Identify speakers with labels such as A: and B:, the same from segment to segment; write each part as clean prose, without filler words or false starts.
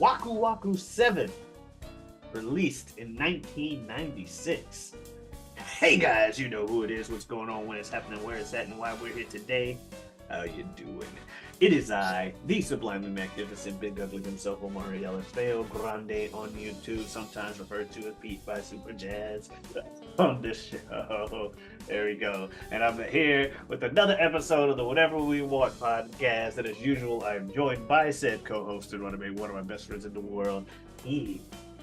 A: Waku Waku 7, released in 1996. Hey guys, you know who it is, what's going on, when it's happening, where it's at, and why we're here today. How you doing? It is I, the sublimely magnificent big ugly himself, Omari Elefeo Grande on YouTube, sometimes referred to as Pete by Super Jazz on this show. There we go. And I'm here with another episode of the Whatever We Want podcast. And as usual, I'm joined by said co-host and one of my best friends in the world, he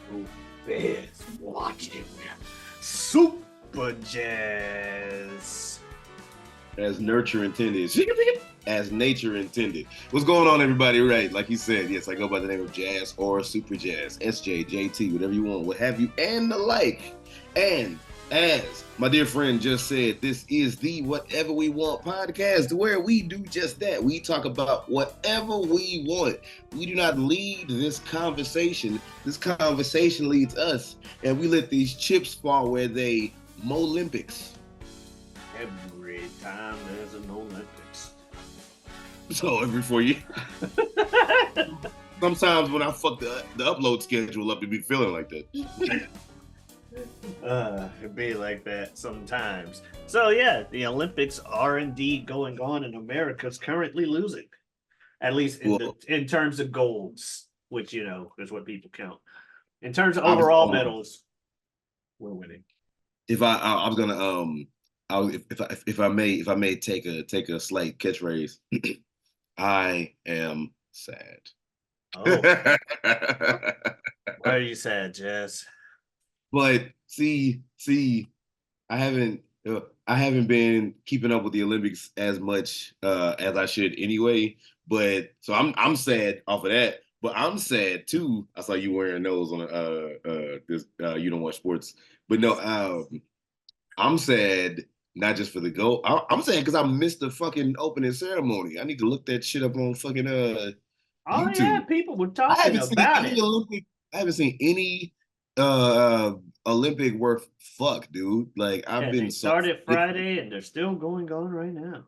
A: who is watching Super Jazz.
B: As nurture intended. As nature intended. What's going on, everybody? Right, like you said, yes, I go by the name of Jazz or Super Jazz, SJ, JT, whatever you want, what have you, and the like. And as my dear friend just said, this is the Whatever We Want podcast, where we do just that. We talk about whatever we want. We do not lead this conversation. This conversation leads us, and we let these chips fall where they Olympics.
A: Every time there's an Olympics.
B: So every 4 years. Sometimes when I fuck the upload schedule up, it be feeling like that.
A: It be like that sometimes. So yeah, the Olympics are indeed going on, and America's currently losing. At least in terms of golds, which is what people count. In terms of overall medals, we're winning.
B: If I was gonna if I may take a slight catchphrase, I am sad.
A: Oh. Why are you sad, Jazz?
B: But see, I haven't been keeping up with the Olympics as much as I should anyway. But so I'm sad off of that. But I'm sad too. I saw you wearing those on this. You don't watch sports, but no. I'm sad not just for the goal. I'm saying because I missed the fucking opening ceremony. I need to look that shit up on fucking YouTube.
A: Yeah, people were talking about it.
B: I haven't seen any Olympic worth fuck, dude. Like
A: they started Friday and they're still going on right now.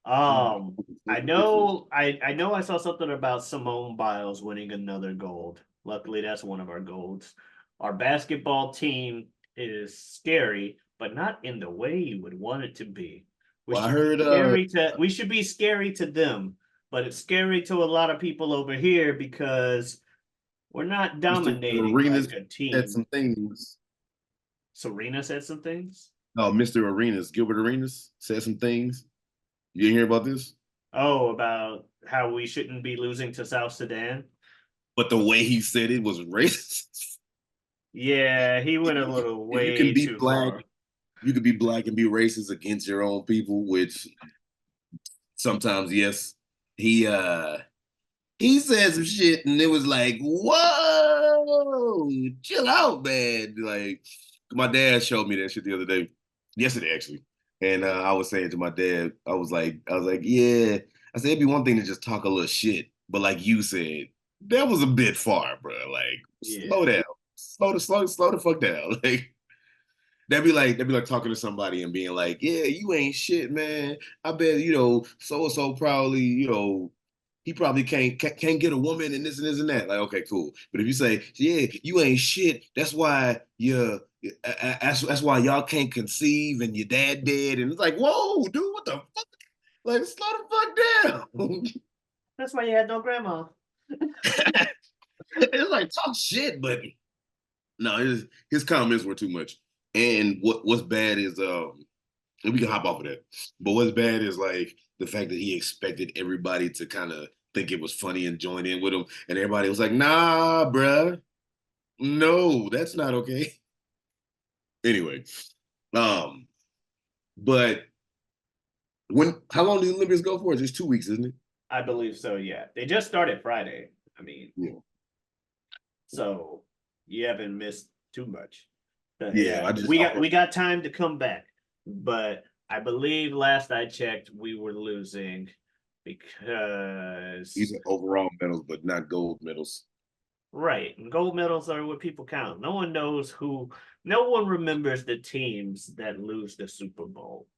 A: I know I saw something about Simone Biles winning another gold. Luckily, that's one of our golds. Our basketball team is scary, but not in the way you would want it to be. We should be scary to them, but it's scary to a lot of people over here because we're not dominating like a team.
B: Said some things.
A: Serena said some things?
B: No, Mr. Arenas, Gilbert Arenas said some things. You didn't hear about this?
A: Oh, about how we shouldn't be losing to South Sudan?
B: But the way he said it was racist.
A: Yeah, he went a little way too far.
B: You could be black and be racist against your own people, which sometimes, yes. He said some shit and it was like, whoa, chill out, man. Like, my dad showed me that shit the other day. Yesterday, actually. And I was saying to my dad, I was like, yeah. I said, it'd be one thing to just talk a little shit. But like you said, that was a bit far, bro. Like, slow down. Slow the fuck down. Like, that'd be like talking to somebody and being like, yeah, you ain't shit, man. I bet, so probably, he probably can't get a woman and this and that. Like, okay, cool. But if you say, yeah, you ain't shit, that's why that's why y'all can't conceive and your dad dead. And it's like, whoa, dude, what the fuck? Like, slow the fuck down.
A: That's why you had no grandma.
B: It's like, talk shit, but no, his comments were too much. And what's bad is and we can hop off of that. But what's bad is like the fact that he expected everybody to kind of think it was funny and join in with him, and everybody was like, "Nah, bruh, no, that's not okay." Anyway, but how long do the Olympics go for? It's just 2 weeks, isn't it?
A: I believe so. Yeah, they just started Friday. I mean, yeah. So you haven't missed too much.
B: Yeah,
A: we got time to come back, but I believe last I checked, we were losing because
B: these are overall medals, but not gold medals.
A: Right, and gold medals are what people count. No one remembers the teams that lose the Super Bowl.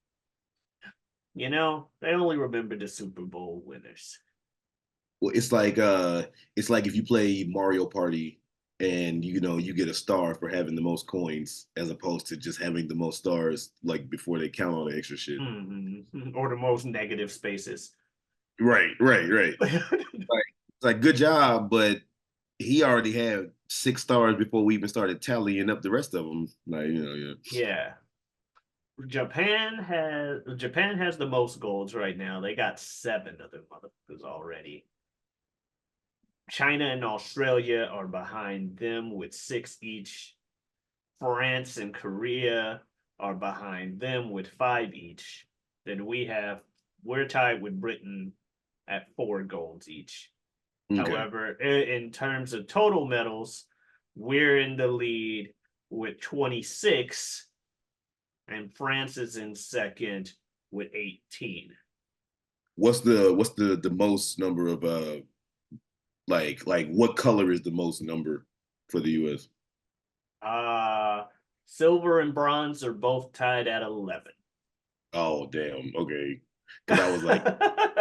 A: They only remember the Super Bowl winners.
B: Well, it's like if you play Mario Party and you get a star for having the most coins as opposed to just having the most stars like before they count all the extra shit.
A: Or the most negative spaces.
B: Right, right, right. Like it's like good job, but he already had 6 stars before we even started tallying up the rest of them. Like, yeah.
A: Yeah. Japan has the most golds right now. They got 7 of them motherfuckers already. China and Australia are behind them with 6 each. France and Korea are behind them with 5 each. Then we're tied with Britain at 4 golds each.
B: Okay.
A: However, in terms of total medals, we're in the lead with 26, and France is in second with 18.
B: What's the most number of like what color is the most number for the US?
A: Uh Silver and bronze are both tied at 11.
B: Oh damn. Okay. Because I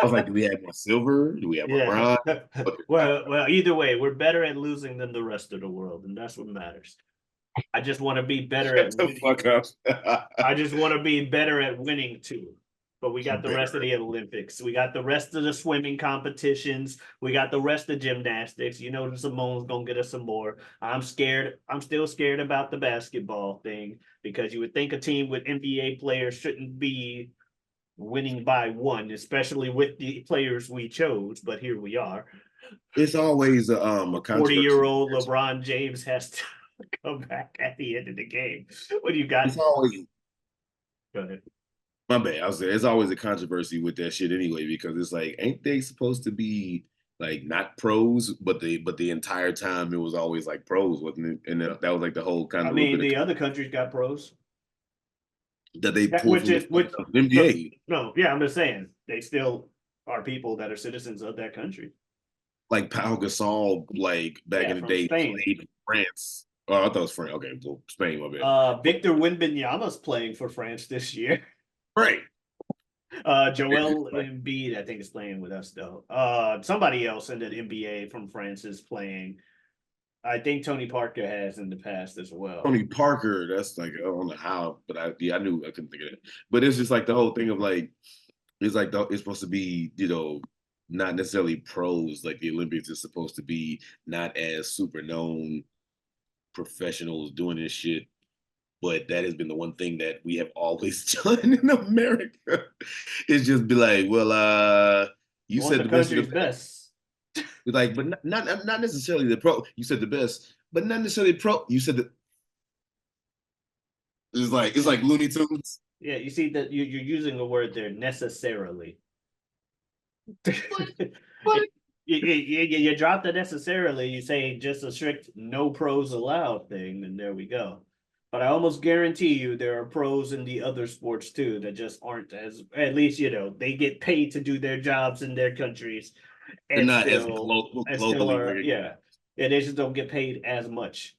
B: was like, do we have more silver? Do we have more
A: Yeah.
B: bronze? Okay.
A: Well, either way, we're better at losing than the rest of the world, and that's what matters. I just want to be better
B: Shut
A: at
B: the
A: winning.
B: fuck up.
A: I just want to be better at winning too. But we got the rest of
B: Better.
A: the Olympics. We got the rest of the swimming competitions. We got the rest of gymnastics. You know, Simone's gonna get us some more. I'm scared. I'm still scared about the basketball thing because you would think a team with NBA players shouldn't be winning by one, especially with the players we chose. But here we are.
B: It's always a
A: 40-year
B: controversy.
A: old LeBron James has to come back at the end of the game. What do you got?
B: It's always
A: Go ahead.
B: my bad. I was saying it's always a controversy with that shit anyway, because it's like, ain't they supposed to be like not pros, but the entire time it was always like pros, wasn't it? And that was like the whole kind
A: I
B: of little
A: mean,
B: bit
A: the other countries got pros.
B: that they
A: That,
B: pulled
A: which
B: from the
A: is which
B: fucking
A: no,
B: NBA.
A: no, yeah, I'm just saying they still are people that are citizens of that country.
B: Like Pau Gasol, like back
A: Yeah,
B: in the
A: from
B: day,
A: Spain.
B: played in France. Oh, I thought it was France. Okay, so Spain, my bad.
A: Victor Wembanyama's playing for France this year.
B: Right.
A: Joel Embiid, I think, is playing with us though. Somebody else in the NBA from France is playing. I think Tony Parker has in the past as well.
B: Tony Parker, that's like I don't know how, but I knew I couldn't think of it. But it's just like the whole thing of like it's supposed to be, not necessarily pros. Like the Olympics is supposed to be not as super known professionals doing this shit. But that has been the one thing that we have always done in America. Is just be like, well, you
A: Want
B: said
A: the
B: the best of
A: country's
B: the best.
A: best.
B: Like, but not necessarily the pro. You said the best, but not necessarily pro. You said the it's like Looney Tunes.
A: Yeah, you see that you're using the word there necessarily.
B: But but
A: You drop the necessarily, you say just a strict no pros allowed thing, and there we go. But I almost guarantee you there are pros in the other sports too that just aren't as, at least, they get paid to do their jobs in their countries
B: they're
A: and
B: not as
A: still
B: globally
A: are,
B: recognized.
A: yeah. Yeah, they just don't get paid as much,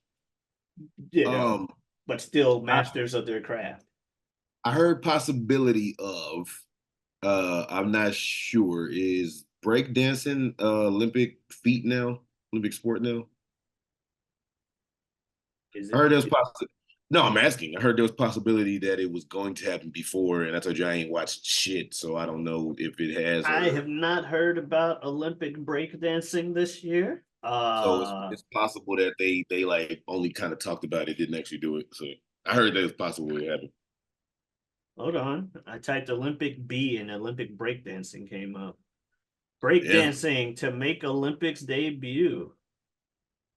A: you know,
B: Um,
A: but still
B: I,
A: masters of their craft.
B: I heard possibility of I'm not sure, is breakdancing Olympic feat now, Olympic sport now.
A: Is
B: I heard
A: it?
B: there's possible. No, I'm asking. I heard there was possibility that it was going to happen before, and I told you I ain't watched shit, so I don't know if it has
A: I
B: or
A: have not heard about Olympic breakdancing this year.
B: so it's possible that they like only kind of talked about it, didn't actually do it. So I heard that it's possible it happened.
A: Hold on. I typed Olympic B and Olympic breakdancing came up.
B: Yeah,
A: Breakdancing to make Olympics debut.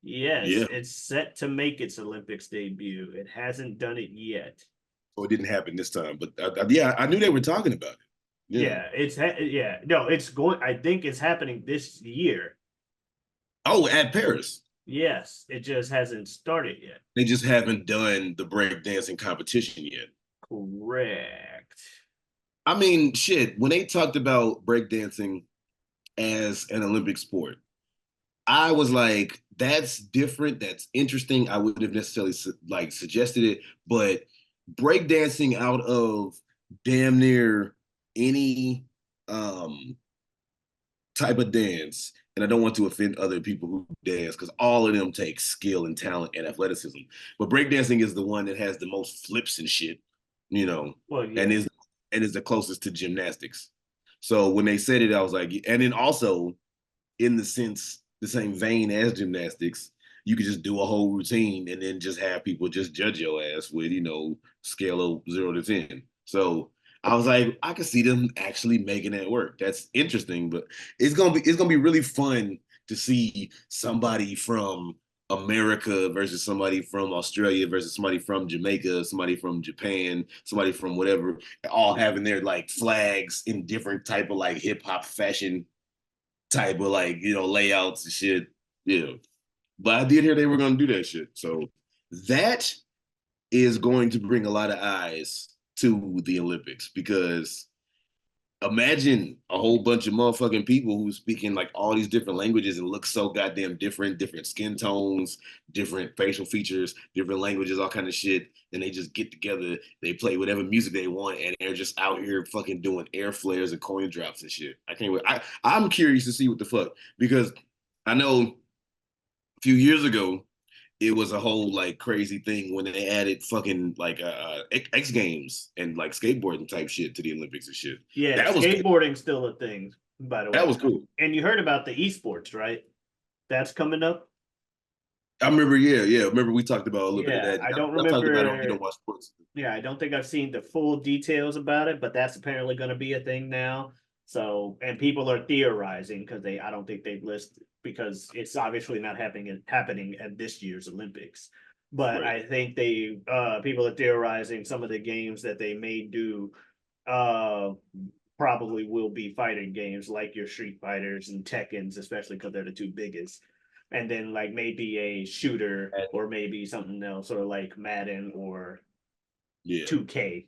A: Yes,
B: yeah.
A: it's set to make its Olympics debut. It hasn't done it yet.
B: So it didn't happen this time, but yeah, I knew they were talking about it. Yeah.
A: Yeah, no, it's going. I think it's happening this year.
B: Oh, at Paris.
A: Yes, it just hasn't started yet.
B: They just haven't done the breakdancing competition yet.
A: Correct.
B: I mean, shit, when they talked about breakdancing as an Olympic sport, I was like, that's different. That's interesting. I wouldn't have necessarily like suggested it, but breakdancing out of damn near any um type of dance and I don't want to offend other people who dance because all of them take skill and talent and athleticism. But breakdancing is the one that has the most flips and shit, you know,
A: Well,
B: and
A: yeah.
B: is the closest to gymnastics. So when they said it, I was like, and then also in the same vein as gymnastics, you could just do a whole routine and then just have people just judge your ass with, scale of 0 to 10. So I was like, I could see them actually making that work. That's interesting, but it's gonna be really fun to see somebody from America versus somebody from Australia versus somebody from Jamaica, somebody from Japan, somebody from whatever, all having their like flags in different type of like hip hop fashion type of like layouts and shit. Yeah, but I did hear they were going to do that shit. So that is going to bring a lot of eyes to the Olympics because imagine a whole bunch of motherfucking people who speaking like all these different languages and look so goddamn different, different skin tones, different facial features, different languages, all kind of shit. And they just get together, they play whatever music they want, and they're just out here fucking doing air flares and coin drops and shit. I can't wait. I'm curious to see what the fuck because I know a few years ago it was a whole like crazy thing when they added fucking like X Games and like skateboarding type shit to the Olympics and shit.
A: Yeah,
B: That was cool.
A: skateboarding's still a thing, by the
B: That
A: way.
B: was cool.
A: And you heard about the esports, right? That's coming up.
B: I remember, yeah. Remember we talked about a little bit of
A: Yeah,
B: that.
A: I don't
B: I talked about it on You
A: remember.
B: Don't Watch Sports.
A: Yeah, I don't think I've seen the full details about it, but that's apparently going to be a thing now. So, and people are theorizing because I don't think they've listed because it's obviously not happening at this year's Olympics. But
B: Right.
A: I think people are theorizing some of the games that they may do uh probably will be fighting games like your Street Fighters and Tekkens, especially because they're the two biggest. And then like maybe a shooter or maybe something else, or like Madden or
B: Yeah.
A: 2K.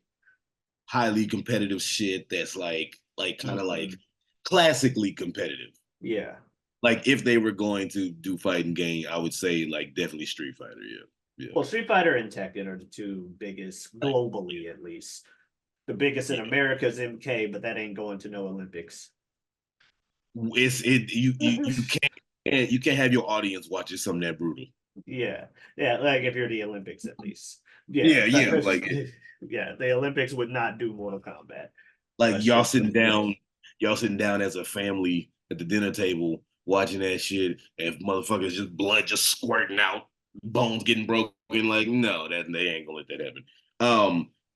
B: Highly competitive shit that's like kind of like
A: Mhm.
B: classically competitive.
A: Yeah.
B: Like if they were going to do fighting game, I would say like definitely Street Fighter. Yeah. Yeah.
A: Well, Street Fighter and Tekken are the two biggest
B: Like,
A: globally, at least. The biggest in
B: yeah.
A: America is MK, but that ain't going to no Olympics.
B: It's it you can't have your audience watching something that brutal.
A: Yeah, yeah, like if you're the Olympics, at least. Yeah,
B: Yeah, yeah.
A: yeah, the Olympics would not do Mortal Kombat.
B: Like
A: Let's just put it that way.
B: y'all sitting down as a family at the dinner table watching that shit, and motherfuckers just blood just squirting out, bones getting broken. Like, no, that they ain't gonna let that happen.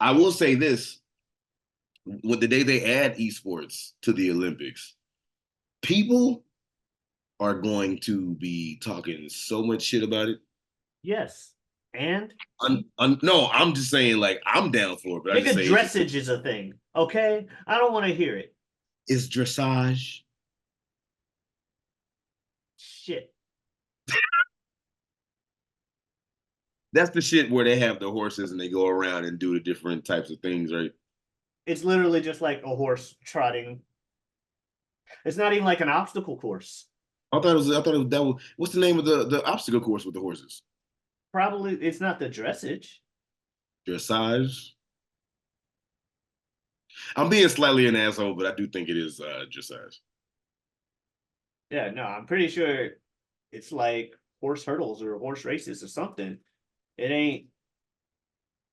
B: I will say this: when the day they add esports to the Olympics, people are going to be talking so much shit about it.
A: Yes, and
B: No, I'm just saying, like, I'm down for it, but I just
A: nigga
B: say
A: dressage is a thing. Okay, I don't want to hear it.
B: it's dressage.
A: Shit.
B: That's the shit where they have the horses and they go around and do the different types of things, right?
A: It's literally just like a horse trotting. It's not even like an obstacle course.
B: What's the name of the obstacle course with the horses?
A: Probably it's not the dressage.
B: Dressage. I'm being slightly an asshole, but I do think it is dressage.
A: Yeah, no, I'm pretty sure it's like horse hurdles or horse races or something. It ain't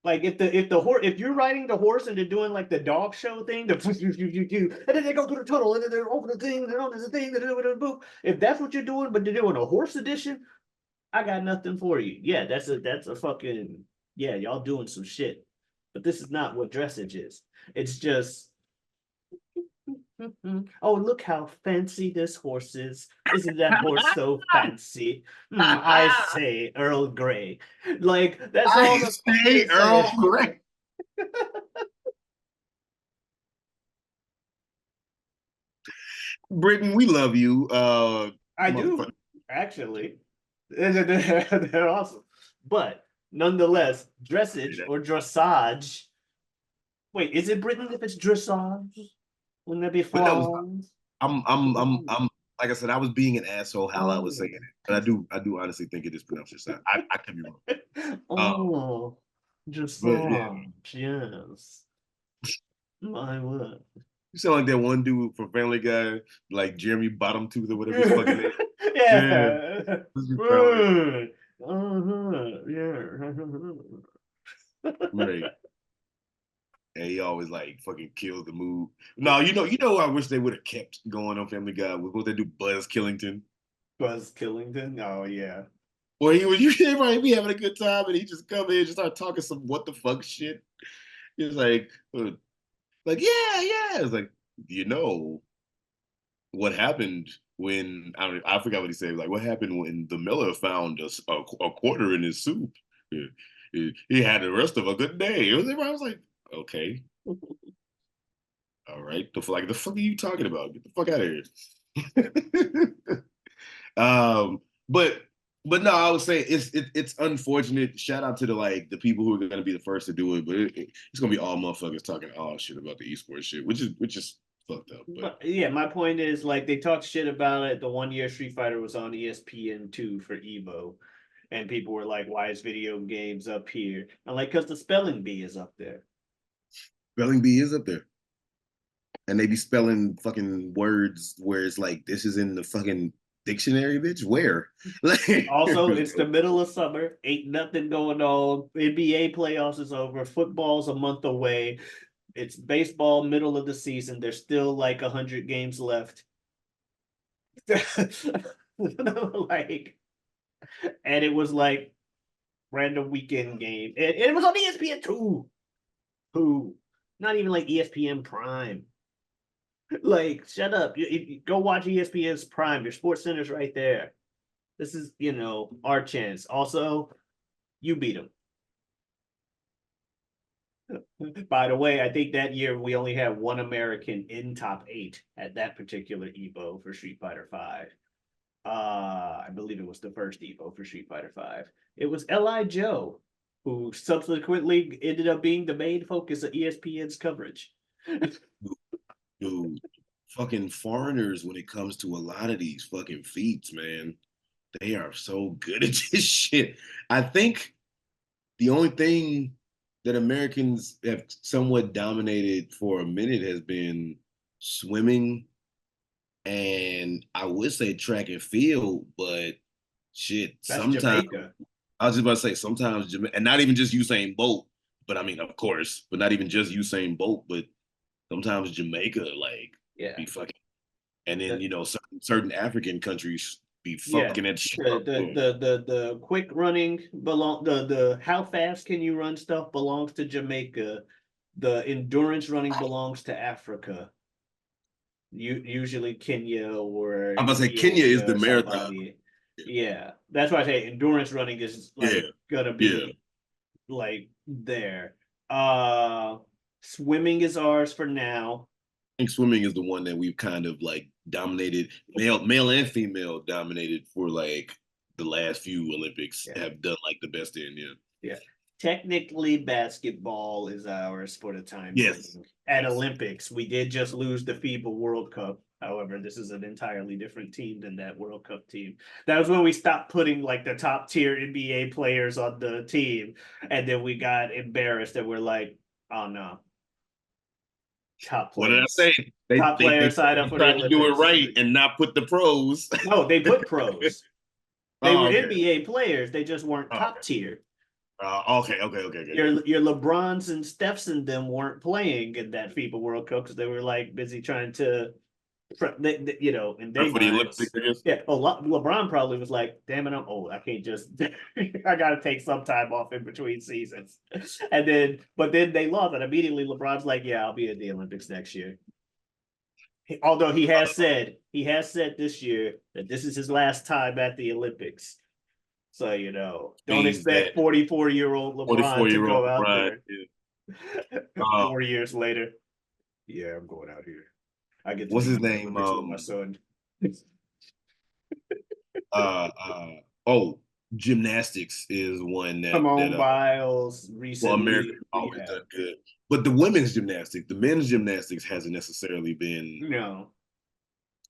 A: like if you're riding the horse and they're doing like the dog show thing, and then they go through the tunnel and then they open the thing, and there's the thing, if that's what you're doing, but they're doing a horse edition, I got nothing for you. Yeah, that's a fucking yeah, y'all doing some shit. But this is not what dressage is. It's just oh, look how fancy this horse is. Isn't that horse so fancy? I say Earl Grey. Like, that's all
B: I
A: the fuck
B: say
A: they're
B: Earl
A: saying.
B: Grey. Britain, we love you.
A: I do,
B: Motherfucker.
A: actually. They're awesome. But nonetheless, dressage or dressage. Wait, is it Britain if it's dressage? Wouldn't that be
B: But no,
A: France?
B: I'm like I said, I was being an asshole how I was saying it. But I do honestly think it is pronounced dressage. I could be wrong.
A: Oh,
B: But yeah.
A: dressage, yes. My word.
B: You sound like that one dude from Family Guy, like Jeremy Bottomtooth or whatever his fucking name. Yeah,
A: Yeah.
B: this is Family Guy.
A: Yeah.
B: Right. And he always like fucking kills the mood. No, you know, I wish they would have kept going on Family Guy with what they do, Buzz Killington.
A: Buzz Killington. Oh yeah.
B: Or he was you everybody be having a good time and he just come in and just start talking some what the fuck shit. He's like, yeah, yeah. It's like, you know what happened when I forgot what he said. Like, what happened when the miller found a quarter in his soup? He had the rest of a good day. I was like, okay, all right. The fuck are you talking about? Get the fuck out of here. um, but no, I would say it's unfortunate. Shout out to the people who are going to be the first to do it, but it's going to be all motherfuckers talking all shit about the esports shit, which is fucked up. But
A: Yeah, my point is like they talked shit about it the 1 year Street Fighter was on ESPN2 for Evo. And people were like, why is video games up here? I'm like, because the spelling bee is up there.
B: spelling bee is up there, and they be spelling fucking words where it's like this is in the fucking dictionary, bitch. Where? Like,
A: Also, it's the middle of summer. Ain't nothing going on. NBA playoffs is over. Football's a month away. It's baseball, middle of the season. There's still like 100 games left. Like, and it was like random weekend game. And it was on ESPN2. Who? Not even like ESPN Prime. Like, shut up. Go watch ESPN's Prime. Your Sports Center's right there. This is, our chance. Also, you beat them. By the way, I think that year we only had one American in top 8 at that particular Evo for Street Fighter V. I believe it was the first Evo for Street Fighter V. It was Li Joe, who subsequently ended up being the main focus of ESPN's coverage.
B: dude, fucking foreigners when it comes to a lot of these fucking feats, man. They are so good at this shit. I think the only thing that Americans have somewhat dominated for a minute has been swimming and I would say track and field, but shit,
A: That's
B: sometimes
A: Jamaica.
B: I was just about to say sometimes and not even just Usain Bolt, but I mean, of course, but not even just Usain Bolt, but sometimes Jamaica like
A: Yeah.
B: be fucking, and then
A: The,
B: certain African countries be
A: yeah.
B: fucking at shit
A: The,
B: up.
A: the quick running the how fast can you run stuff belongs to Jamaica. The endurance running belongs to Africa. Usually Kenya or
B: I'm about to say Kenya is
A: Ethiopia
B: the
A: or
B: marathon.
A: somebody. Yeah, that's why I say endurance running is
B: Yeah,
A: like gonna
B: yeah.
A: be like there. Swimming is ours for now.
B: I think swimming is the one that we've kind of like dominated, male and female dominated for like the last few Olympics
A: Yeah,
B: have done like the best in. Yeah.
A: yeah. Technically, basketball is ours for the time
B: Yes.
A: being. At
B: Yes.
A: Olympics, we did just lose the FIBA World Cup. However, this is an entirely different team than that World Cup team. That was when we stopped putting like the top tier NBA players on the team, and then we got embarrassed and we're like, oh no, top
B: What did I
A: players,
B: say? They
A: top
B: they they,
A: players sign up
B: they
A: for the
B: tried to do it
A: Olympics.
B: right and not put the pros.
A: No, they put pros. They
B: Oh,
A: were
B: okay.
A: NBA players. They just weren't
B: Oh,
A: top tier.
B: okay.
A: Your LeBrons and Stephs and them weren't playing in that FIBA World Cup because they were like busy trying to, in their
B: For the Olympics,
A: minds.
B: I guess.
A: Yeah, LeBron probably was like, "Damn it, I'm old. I can't just. I got to take some time off in between seasons." But then they lost, and immediately LeBron's like, "Yeah, I'll be at the Olympics next year." Although he has said this year that this is his last time at the Olympics. So, don't
B: Means that
A: expect 44-year-old LeBron to
B: 44-year-old
A: go out
B: LeBron.
A: there
B: Yeah. Uh,
A: 4 years later. Yeah, I'm going out here. I get to
B: what's
A: be
B: his
A: in the
B: name?
A: Olympics with my son.
B: Uh, uh, oh, gymnastics is one
A: Simone Biles
B: well, America
A: recently.
B: always
A: Yeah.
B: done good. But the women's gymnastics, the men's gymnastics hasn't necessarily been.
A: No,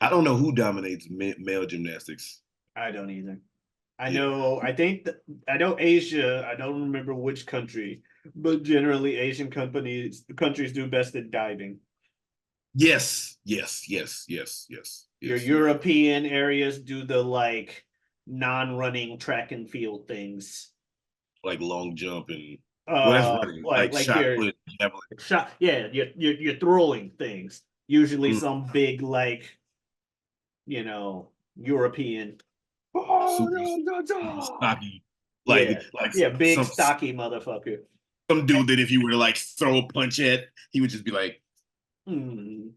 B: I don't know who dominates male gymnastics.
A: I don't either. I
B: Yeah,
A: know, I know Asia, I don't remember which country, but generally Asian countries do best at diving.
B: Yes, yes, yes, yes, yes,
A: Your
B: yes. You're right.
A: European areas do the like non-running track and field things.
B: Like long jump and well, that's running. Like
A: Like
B: shot
A: your
B: put. Javelin.
A: shot, yeah, you're throwing things. Usually
B: Mm,
A: some big like European.
B: super, super stocky.
A: Yeah,
B: Like
A: yeah, big
B: some
A: stocky motherfucker.
B: some dude that if you were to like throw a punch at, he would just be like,
A: Hmm.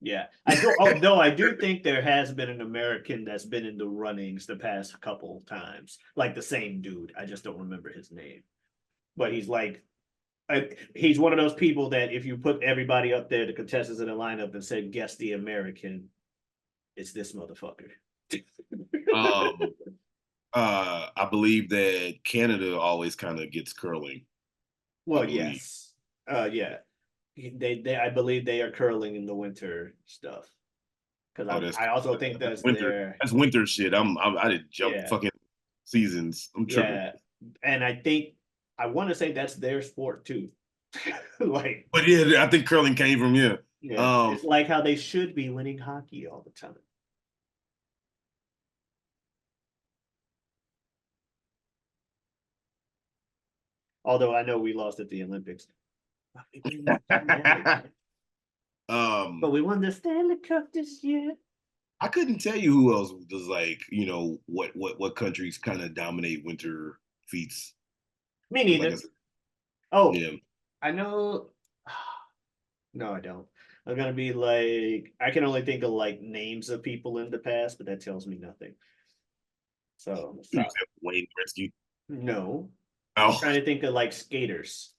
A: Yeah, I do. Oh no, I do think there has been an American that's been in the runnings the past couple times, like the same dude. I just don't remember his name, but he's like, he's one of those people that if you put everybody up there, the contestants in the lineup, and said, "Guess the American," it's this motherfucker.
B: um, I believe that Canada always kind of gets curling. I
A: Well,
B: believe.
A: yes, yeah, I believe they are curling in the winter stuff because
B: Oh, that's
A: I also think
B: that's
A: that's
B: winter.
A: their
B: That's winter shit. I didn't jump
A: yeah
B: fucking seasons. I'm tripping.
A: yeah, and I think I want to say that's their sport too. Like,
B: But yeah, I think curling came from yeah.
A: yeah,
B: Um,
A: it's like how they should be winning hockey all the time. Although I know we lost at the Olympics. But
B: um,
A: we won the Stanley Cup this year.
B: I couldn't tell you who else was like, what countries kind of dominate winter feats.
A: Me
B: Because like I
A: neither.
B: said,
A: Oh,
B: yeah,
A: I know. No, I don't. I'm gonna be like, I can only think of like names of people in the past, but that tells me nothing. So
B: you
A: stop.
B: said Wayne Gretzky.
A: No, I'm
B: Oh,
A: trying to think of like skaters.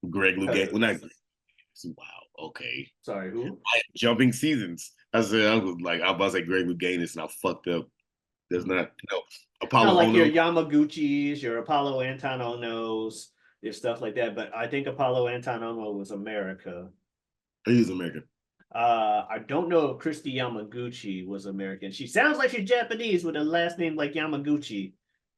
B: Greg Louganis. Well, not
A: Because
B: wow. Okay,
A: sorry, who?
B: jumping seasons. I said I was like I was about to say Greg Louganis, and I fucked up. There's not no
A: No,
B: Apollo
A: like your
B: Ono.
A: Yamaguchis, your Apollo Antononos, your stuff like that. But I think Apollo Antonomo was America.
B: He's American.
A: I don't know if Christy Yamaguchi was American. She sounds like she's Japanese with a last name like Yamaguchi,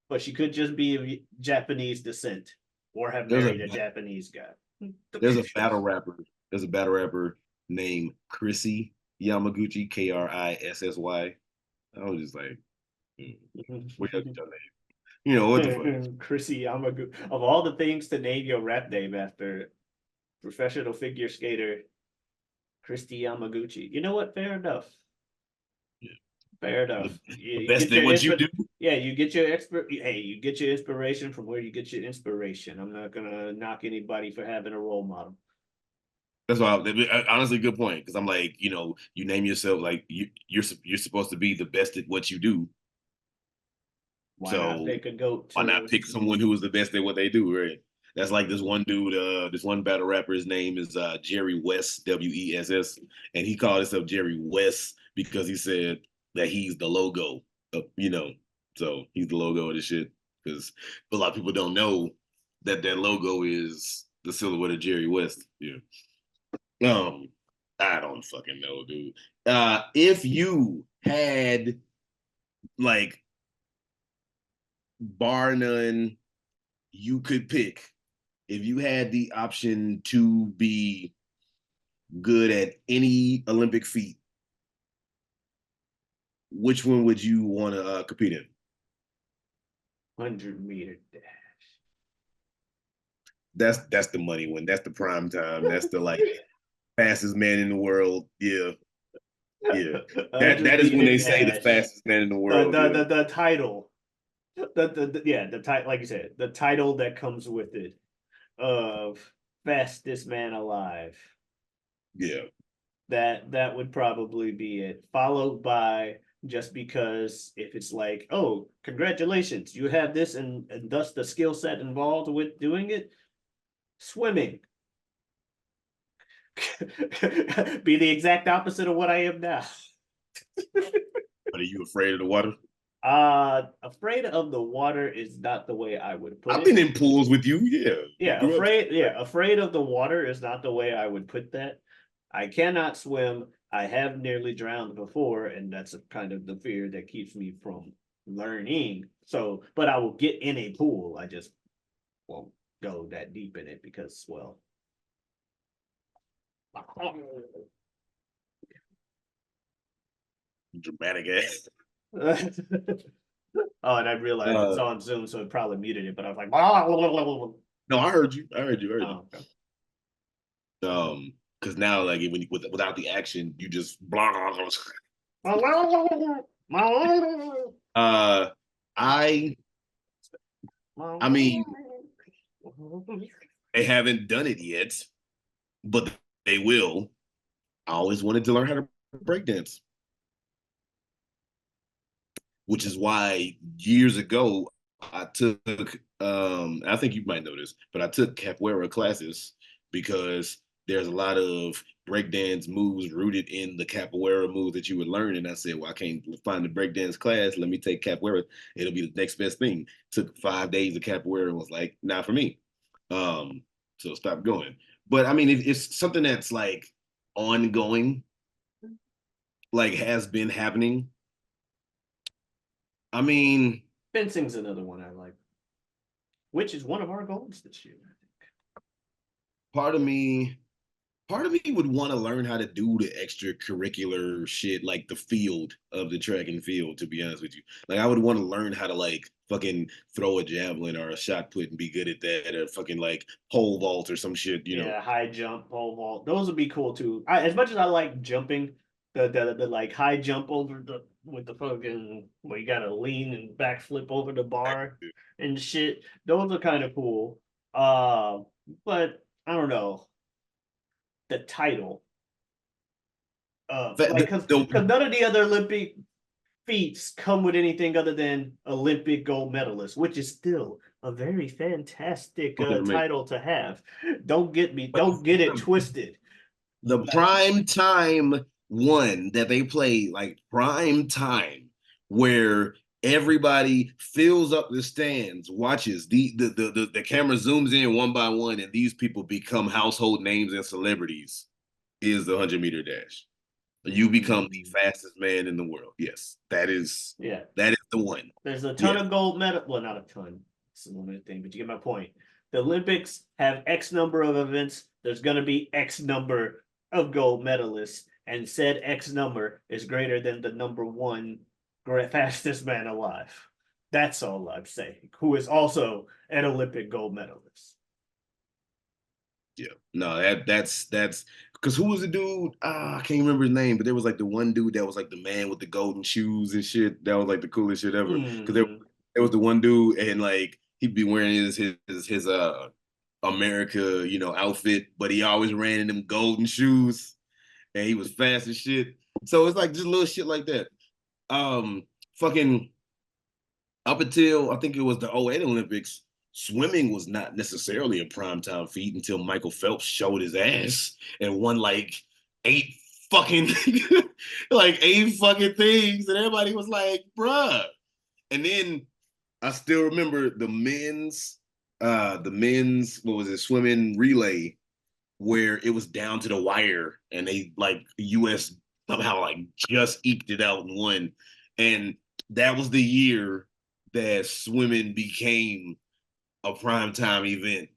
A: but she could just be of Japanese descent or have
B: There's a
A: married a Japanese guy.
B: there's a battle rapper. There's a battle rapper named Chrissy Yamaguchi, Krissy. I was just like, what your name? What the fuck?
A: Chrissy Yamaguchi. Of all the things to name your rap name after, professional figure skater Christy Yamaguchi. You know what? Fair enough.
B: Yeah.
A: Fair
B: The,
A: enough.
B: the
A: You
B: best
A: get
B: at
A: your
B: what you do.
A: yeah, you get your expert. Hey, you get your inspiration from where you get your inspiration. I'm not gonna knock anybody for having a role model.
B: That's why, honestly, good point. Because I'm like, you name yourself like you're supposed to be the best at what you do.
A: Why not
B: So
A: pick a goat
B: why not
A: to?
B: pick someone who is the best at what they do, right? That's like this one dude, this one battle rapper. His name is Jerry West, Wess, and he called himself Jerry West because he said that he's the logo, so he's the logo of the shit. Because a lot of people don't know that logo is the silhouette of Jerry West. Yeah. Um, I don't fucking know, dude. If you had like bar none, you could pick. If you had the option to be good at any Olympic feat, which one would you want to compete in?
A: 100-meter dash.
B: That's the money one. That's the prime time. That's the like fastest man in the world. Yeah, yeah. That
A: Hundred
B: is when
A: meter
B: they say the
A: dash.
B: fastest man in the
A: The
B: world.
A: the
B: Yeah,
A: the, the title. The yeah, the title, like you said, the title that comes with it of fastest man alive.
B: yeah.
A: That would probably be it. Followed by, just because if it's like, oh, congratulations, you have this and thus the skill set involved with doing it, swimming. Be the exact opposite of what I am now.
B: But are you afraid of the water?
A: Afraid of the water is not the way I would put
B: I've
A: it.
B: been in pools with you. Yeah, we
A: Yeah,
B: grew up.
A: afraid of the water is not the way I would put that. I cannot swim. I have nearly drowned before, and that's a kind of the fear that keeps me from learning. So, but I will get in a pool. I just won't go that deep in it because, well,
B: Dramatic ass.
A: Oh, and I realized it's
B: Uh,
A: on Zoom, so it probably muted it. But I was like,
B: no, I heard you. I heard you. I heard
A: oh, okay.
B: you. Because now, like, when without the action, you just blah. Uh, I I mean, they haven't done it yet, but they will. I always wanted to learn how to break dance, which is why years ago I took I think you might know this, but I took capoeira classes because there's a lot of breakdance moves rooted in the capoeira moves that you would learn. And I said, well, I can't find the breakdance class. Let me take capoeira. It'll be the next best thing. Took 5 days of capoeira and was like, not for me. So stop going. But I mean, it's something that's like ongoing, like has been happening. I mean,
A: Fencing's another one I like, which is one of our goals this year.
B: part of me part of me would want to learn how to do the extracurricular shit, like the field of the track and field, to be honest with you. Like I would want to learn how to like fucking throw a javelin or a shot put and be good at that, or fucking like pole vault or some shit, you know.
A: Yeah, high jump, pole vault. Those would be cool too. As much as I like jumping, the like high jump over the with the fucking where you gotta lean and backflip over the bar and shit. Those are kind of cool. Uh, but I don't know the title. Like because none of the other Olympic feats come with anything other than Olympic gold medalist, which is still a very fantastic title to have. Don't get it twisted.
B: The prime time one that they play, like prime time, where everybody fills up the stands, watches the camera zooms in one by one, and these people become household names and celebrities, is the 100-meter dash. You become the fastest man in the world. Yes, that is the one.
A: There's a ton of gold medal. Well, not a ton. It's a limited thing, but you get my point. The Olympics have X number of events. There's going to be X number of gold medalists, and said X number is greater than the number one fastest man alive. That's all I'm saying. Who is also an Olympic gold medalist.
B: Yeah, no, that's because who was the dude? I can't remember his name, but there was like the one dude that was like the man with the golden shoes and shit. That was like the coolest shit ever. Because there was the one dude, and like he'd be wearing his America, outfit, but he always ran in them golden shoes, and he was fast as shit. So it's like just little shit like that. Fucking up until I think it was the '08 Olympics, swimming was not necessarily a primetime feat until Michael Phelps showed his ass and won like eight fucking like eight fucking things, and everybody was like, bruh. And then I still remember the men's what was it, swimming relay, where it was down to the wire and they like the US somehow like just eked it out and won. And that was the year that swimming became a primetime event,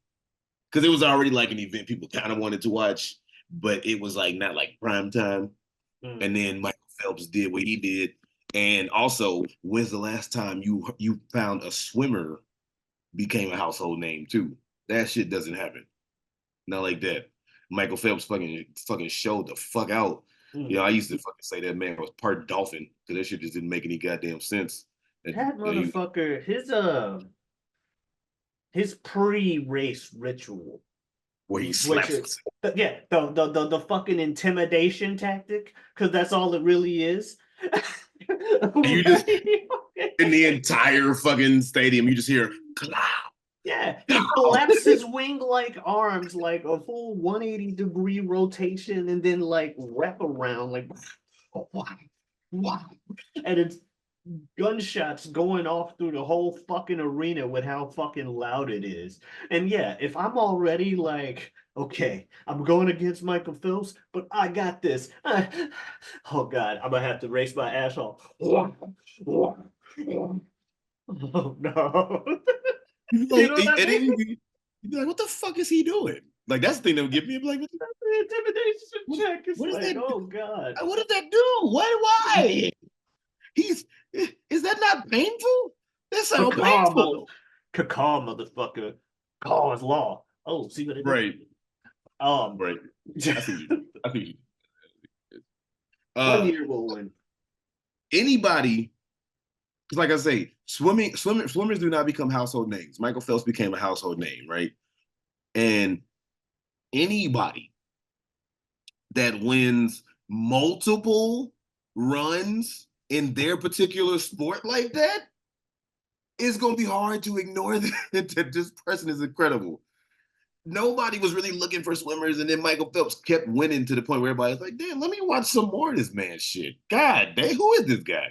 B: because it was already like an event people kind of wanted to watch, but it was like not like prime time. And then Michael Phelps did what he did. And also, when's the last time you found a swimmer became a household name too? That shit doesn't happen. Not like that. Michael Phelps fucking showed the fuck out. I used to fucking say that man was part dolphin, because that shit just didn't make any goddamn sense.
A: That motherfucker, his pre-race ritual,
B: where he slaps.
A: The fucking intimidation tactic, because that's all it really is.
B: You just in the entire fucking stadium, you just hear cloud.
A: Yeah, he flaps his wing-like arms like a full 180-degree rotation, and then like wrap around like wow. And it's gunshots going off through the whole fucking arena with how fucking loud it is. And yeah, if I'm already like, okay, I'm going against Michael Phelps, but I got this. Oh God, I'm gonna have to race my ass off. Oh no.
B: You'd be like, what the fuck is he doing? Like that's the thing that would get me like,
A: The intimidation check is
B: what does
A: like,
B: that?
A: oh god.
B: What does that do? Why? He's is that not painful? That sounds
A: Cacaw, mother,
B: painful.
A: cacaw, motherfucker. Call is law. Oh, see what it
B: Right,
A: did?
B: right. I see you. I see you.
A: 1 year will win.
B: Anybody, because like I say, swimmers do not become household names. Michael Phelps became a household name, right? And anybody that wins multiple runs in their particular sport like that, it's going to be hard to ignore that this person is incredible. Nobody was really looking for swimmers, and then Michael Phelps kept winning to the point where everybody's like, damn, let me watch some more of this man shit. God dang, who is this guy?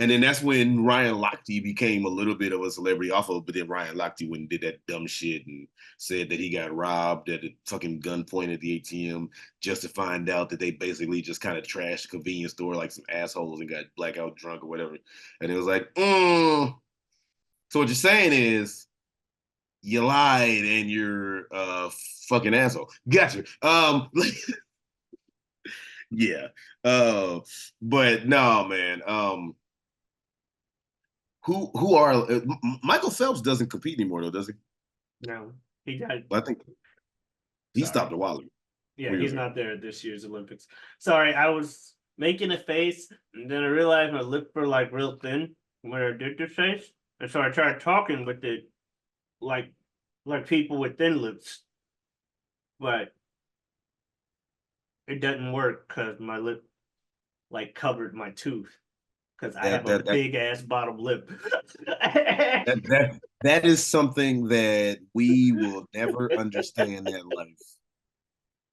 B: And then that's when Ryan Lochte became a little bit of a celebrity off of, but then Ryan Lochte went and did that dumb shit and said that he got robbed at a fucking gunpoint at the ATM just to find out that they basically just kind of trashed the convenience store like some assholes and got blackout drunk or whatever. And it was like, So what you're saying is you lied and you're a fucking asshole. Gotcha. Yeah. But no, man. Who are Michael Phelps doesn't compete anymore though, does he?
A: No, he got.
B: I think he stopped a while ago.
A: Yeah, he's not there at this year's Olympics. Sorry, I was making a face, and then I realized my lips were like real thin when I did this face, and so I tried talking with it, like people with thin lips, but it doesn't work because my lip like covered my tooth because I
B: That
A: have a
B: that that
A: big ass bottom lip.
B: that is something that we will never understand that life.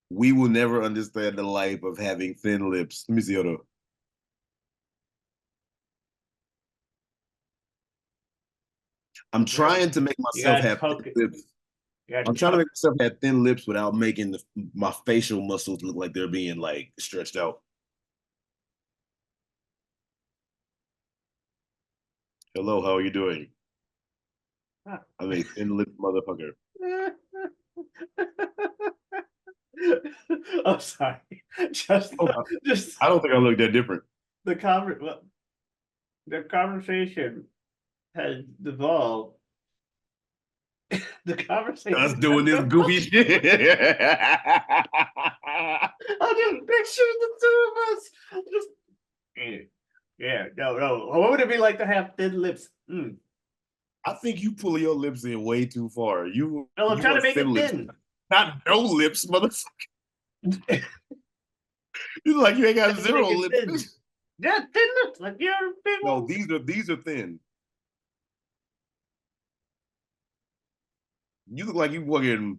B: We will never understand the life of having thin lips. Let me see, hold on. I'm trying to make
A: You
B: myself
A: gotta
B: have
A: tuck
B: thin
A: it.
B: lips.
A: You gotta
B: I'm trying to
A: tuck.
B: make myself have thin lips without making my facial muscles look like they're being like stretched out. Hello, how are you doing? I'm a thin lip motherfucker.
A: I'm sorry. Just,
B: Oh,
A: just
B: I don't think I look that different.
A: the the conversation has devolved. The
B: Us
A: conversation has
B: doing this
A: devolved.
B: goofy shit.
A: I just picture the two of us. Just yeah, no. What would it be like to have thin lips?
B: I think you pull your lips in way too far.
A: No, I'm
B: You
A: trying to
B: want
A: make
B: thin
A: it
B: lips,
A: thin.
B: not no lips, motherfucker. You like you ain't got
A: Trying to make
B: zero
A: it
B: lips.
A: thin. Yeah, thin lips. Like you're a big
B: No,
A: old.
B: these are thin. You look like you fucking.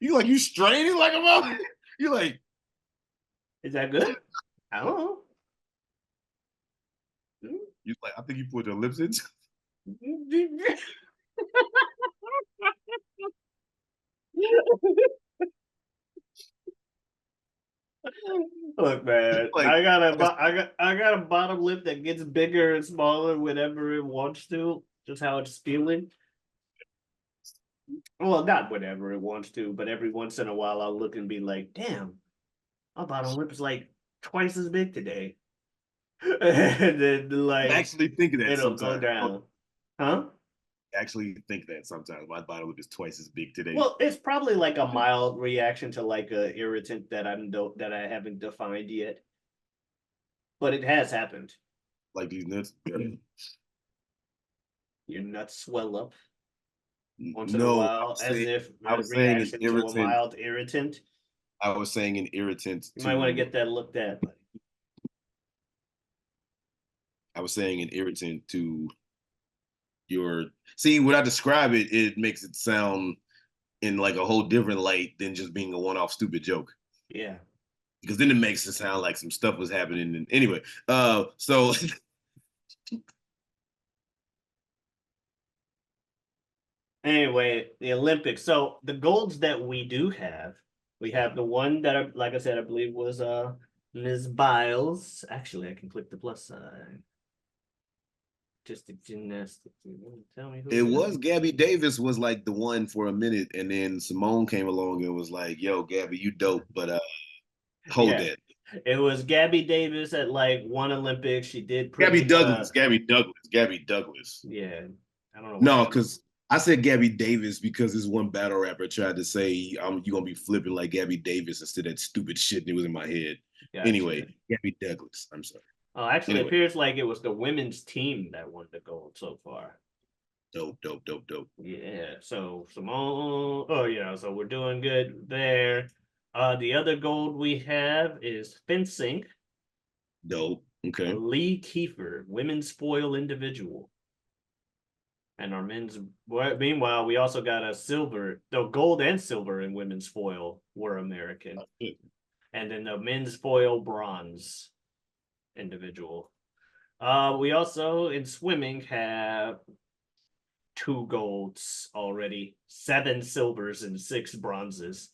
B: You like you straining like a mother. You like
A: Is that good? I don't know.
B: you like. I think you put your lips in.
A: Look, man,
B: like
A: I got a bottom lip that gets bigger and smaller whenever it wants to. Just how it's feeling. Well, not whenever it wants to, but every once in a while I'll look and be like, "Damn, my bottom lip is like twice as big today," and then
B: I
A: like
B: actually think of that
A: it'll go
B: sometimes.
A: down, huh?
B: I actually think that sometimes my body lip is twice as big today.
A: Well, it's probably like a mild reaction to like a irritant that that I haven't defined yet, but it has happened.
B: Like these nuts.
A: Your nuts swell up once in a
B: No,
A: while as if
B: I
A: a
B: was saying an
A: reaction to a
B: irritant.
A: mild irritant.
B: I was saying an irritant
A: You might want to
B: to.
A: get that looked at.
B: I was saying an irritant to your. See, when I describe it, it makes it sound in like a whole different light than just being a one-off stupid joke.
A: Yeah.
B: Because then it makes it sound like some stuff was happening. And anyway, so
A: Anyway, the Olympics. So the golds that we do have, we have the one that, like I said, I believe was Ms. Biles. Actually, I can click the plus sign. artistic gymnastics. Tell me who
B: It
A: it is.
B: was Gabby Davis was like the one for a minute, and then Simone came along and was like, "Yo, Gabby, you dope, but hold
A: Yeah,
B: that."
A: it was Gabby Davis at like one Olympics. She did
B: Gabby
A: pretty
B: Douglas, Gabby Douglas, Gabby Douglas.
A: yeah. I don't know why.
B: No, because I said Gabby Davis because this one battle rapper tried to say you gonna be flipping like Gabby Davis instead of that stupid shit and it was in my head.
A: Gotcha.
B: Anyway, Gabby Douglas. I'm sorry.
A: Oh, actually, it
B: Anyway,
A: appears like it was the women's team that won the gold so far.
B: dope, dope, dope, dope.
A: Yeah. So Simone. Oh yeah. So we're doing good there. The other gold we have is fencing.
B: Dope. Okay.
A: Lee Kiefer, women's foil individual. And our men's, meanwhile, we also got a silver, though gold and silver in women's foil were American. And then the men's foil bronze individual. We also in swimming have 2 golds already, 7 silvers, and 6 bronzes.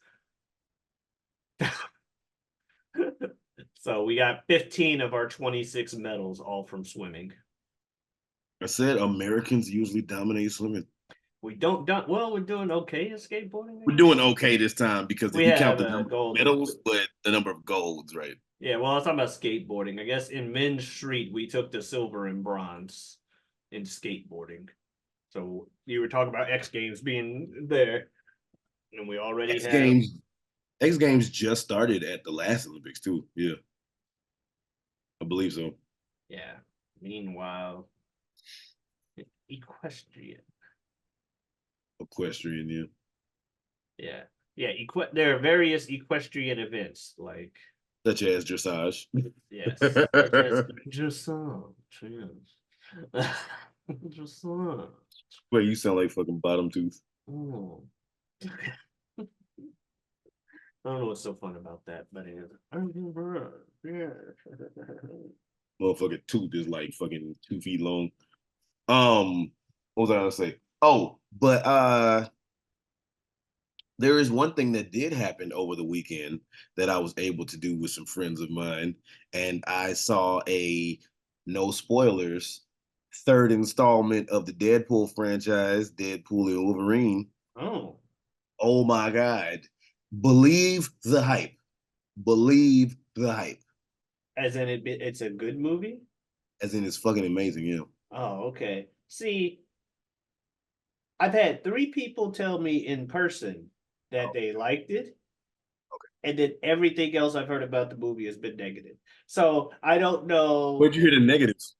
A: So we got 15 of our 26 medals, all from swimming.
B: I said Americans usually dominate swimming.
A: We don't done well. We're doing okay in skateboarding.
B: We're doing okay this time because if
A: We
B: you count
A: have
B: the
A: a
B: number of
A: gold.
B: medals, but the number of golds, right?
A: Yeah, well, I was talking about skateboarding. I guess in men's street, we took the silver and bronze in skateboarding. So you were talking about X Games being there, and we already
B: X
A: have.
B: Games, X Games just started at the last Olympics too. Yeah, I believe so.
A: Yeah. Meanwhile, equestrian.
B: Equestrian, yeah.
A: Yeah. Yeah. There are various equestrian events, like,
B: Such as dressage.
A: yes, such as dressage. Yes. Dressage.
B: Wait, you sound like fucking bottom tooth.
A: Oh. I don't know what's so fun about that, but it is. Yeah.
B: Motherfucking tooth is like fucking 2 feet long. What was I gonna say? Oh, but there is one thing that did happen over the weekend that I was able to do with some friends of mine, and I saw a no spoilers third installment of the Deadpool franchise, Deadpool and Wolverine.
A: Oh,
B: Oh my god. Believe the hype. Believe the hype.
A: as in it's a good movie?
B: As in it's fucking amazing, yeah.
A: Oh, okay. See, I've had 3 people tell me in person that they liked it, and then everything else I've heard about the movie has been negative. So I don't know.
B: Where'd you hear the negatives?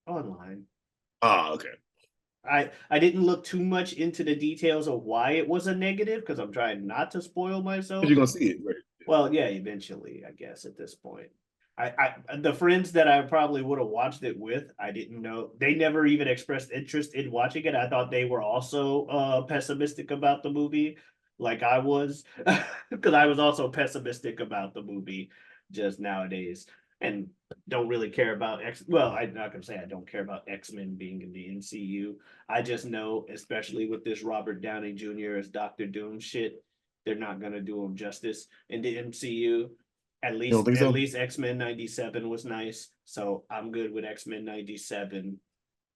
A: Online.
B: Ah, okay.
A: I didn't look too much into the details of why it was a negative because I'm trying not to spoil myself.
B: You're gonna see it, right?
A: Well, yeah, eventually, I guess at this point. The friends that I probably would have watched it with, I didn't know. They never even expressed interest in watching it. I thought they were also pessimistic about the movie, like I was, because I was also pessimistic about the movie just nowadays, and don't really care about X. Well, I'm not gonna say I don't care about X-Men being in the MCU. I just know, especially with this Robert Downey Jr. as Doctor Doom shit, they're not gonna do him justice in the MCU. At
B: You don't
A: least
B: think
A: at
B: so?
A: least X-Men 97 was nice. So I'm good with X-Men 97.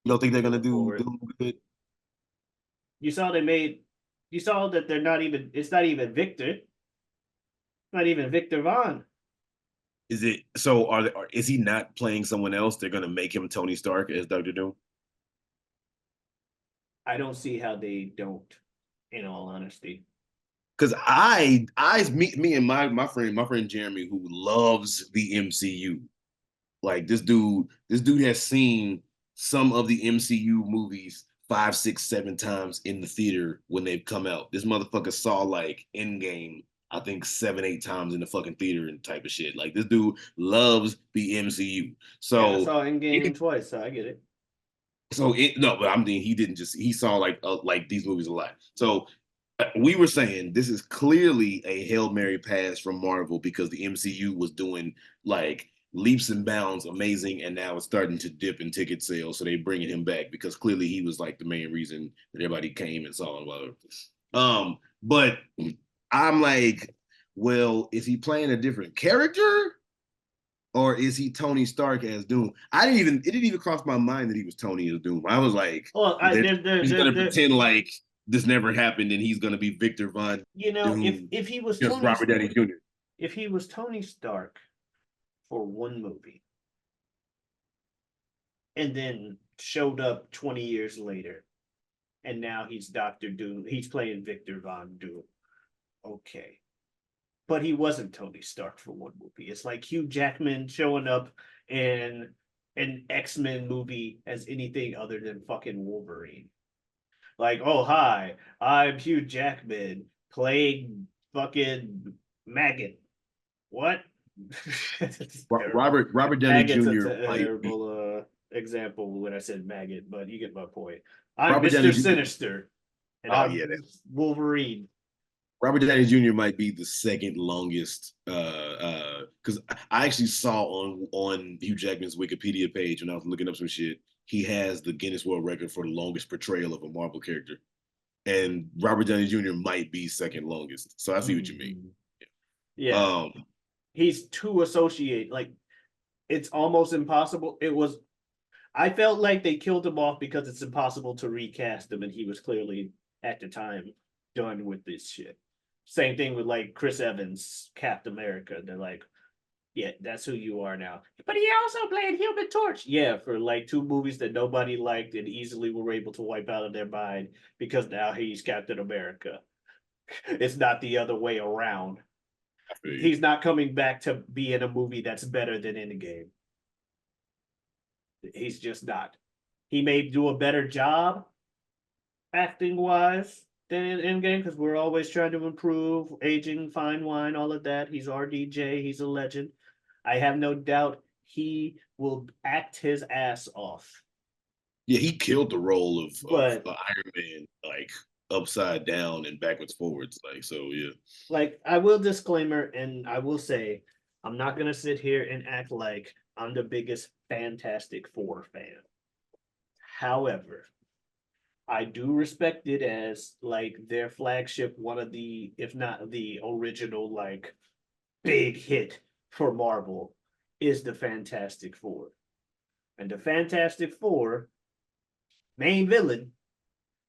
B: You don't think they're gonna
A: Moving
B: do
A: forward.
B: good?
A: You saw they made you saw that they're not even it's not even Victor. Not even Victor Vaughn.
B: Is it so? Is he not playing someone else? They're gonna make him Tony Stark as Doctor Doom.
A: I don't see how they don't, in all honesty.
B: Because me and my friend Jeremy, who loves the MCU. Like this dude has seen some of the MCU movies 5, 6, 7 times in the theater when they've come out. This motherfucker saw like Endgame, I think 7, 8 times in the fucking theater and type of shit. Like this dude loves the MCU.
A: Yeah, I
B: So
A: saw Endgame
B: it,
A: twice, so I get it.
B: no, but I mean he didn't just he saw like these movies a lot. So we were saying this is clearly a Hail Mary pass from Marvel because the MCU was doing like leaps and bounds amazing, and now it's starting to dip in ticket sales. So they bringing him back because clearly he was like the main reason that everybody came and saw him. But I'm like, well, is he playing a different character? or is he Tony Stark as Doom? It didn't even cross my mind that he was Tony as Doom. I was like,
A: Well,
B: he's gonna pretend like this never happened, and he's gonna be Victor Von
A: you know,
B: Doom,
A: if he was
B: just Robert Downey Jr.
A: if he was Tony Stark for one movie, and then showed up 20 years later, and now he's Doctor Doom. He's playing Victor Von Doom. Okay. But he wasn't Tony Stark for one movie. It's like Hugh Jackman showing up in an X-Men movie as anything other than fucking Wolverine. Like, oh hi, I'm Hugh Jackman playing fucking Maggot. What?
B: Robert Downey
A: Maggot's a
B: Jr.
A: terrible example when I said maggot, but you get my point. I'm
B: Robert
A: Mr.
B: Downey Jr.
A: Sinister, and
B: Oh
A: I'm
B: yeah,
A: Wolverine.
B: Robert Downey Jr. might be the second longest because I actually saw on Hugh Jackman's Wikipedia page when I was looking up some shit, he has the Guinness World Record for the longest portrayal of a Marvel character. And Robert Downey Jr. might be second longest. So I see what you mean.
A: Yeah. He's too associated. Like, it's almost impossible. I felt like they killed him off because it's impossible to recast him, and he was clearly at the time done with this shit. Same thing with like Chris Evans, Captain America. They're like, yeah, that's who you are now. But he also played Human Torch. Yeah, for like 2 movies that nobody liked and easily were able to wipe out of their mind because now he's Captain America. It's not the other way around. He's not coming back to be in a movie that's better than Endgame. He's just not. He may do a better job acting wise than in Endgame because we're always trying to improve, aging, fine wine, all of that. He's RDJ. He's a legend. I have no doubt he will act his ass off.
B: Yeah, he killed the role of Iron Man, like upside down and backwards forwards. Like, so yeah.
A: Like, I will disclaimer, and I will say, I'm not gonna sit here and act like I'm the biggest Fantastic Four fan. However, I do respect it as like their flagship, one of the, if not the original, like big hit for Marvel is the Fantastic Four. And the Fantastic Four main villain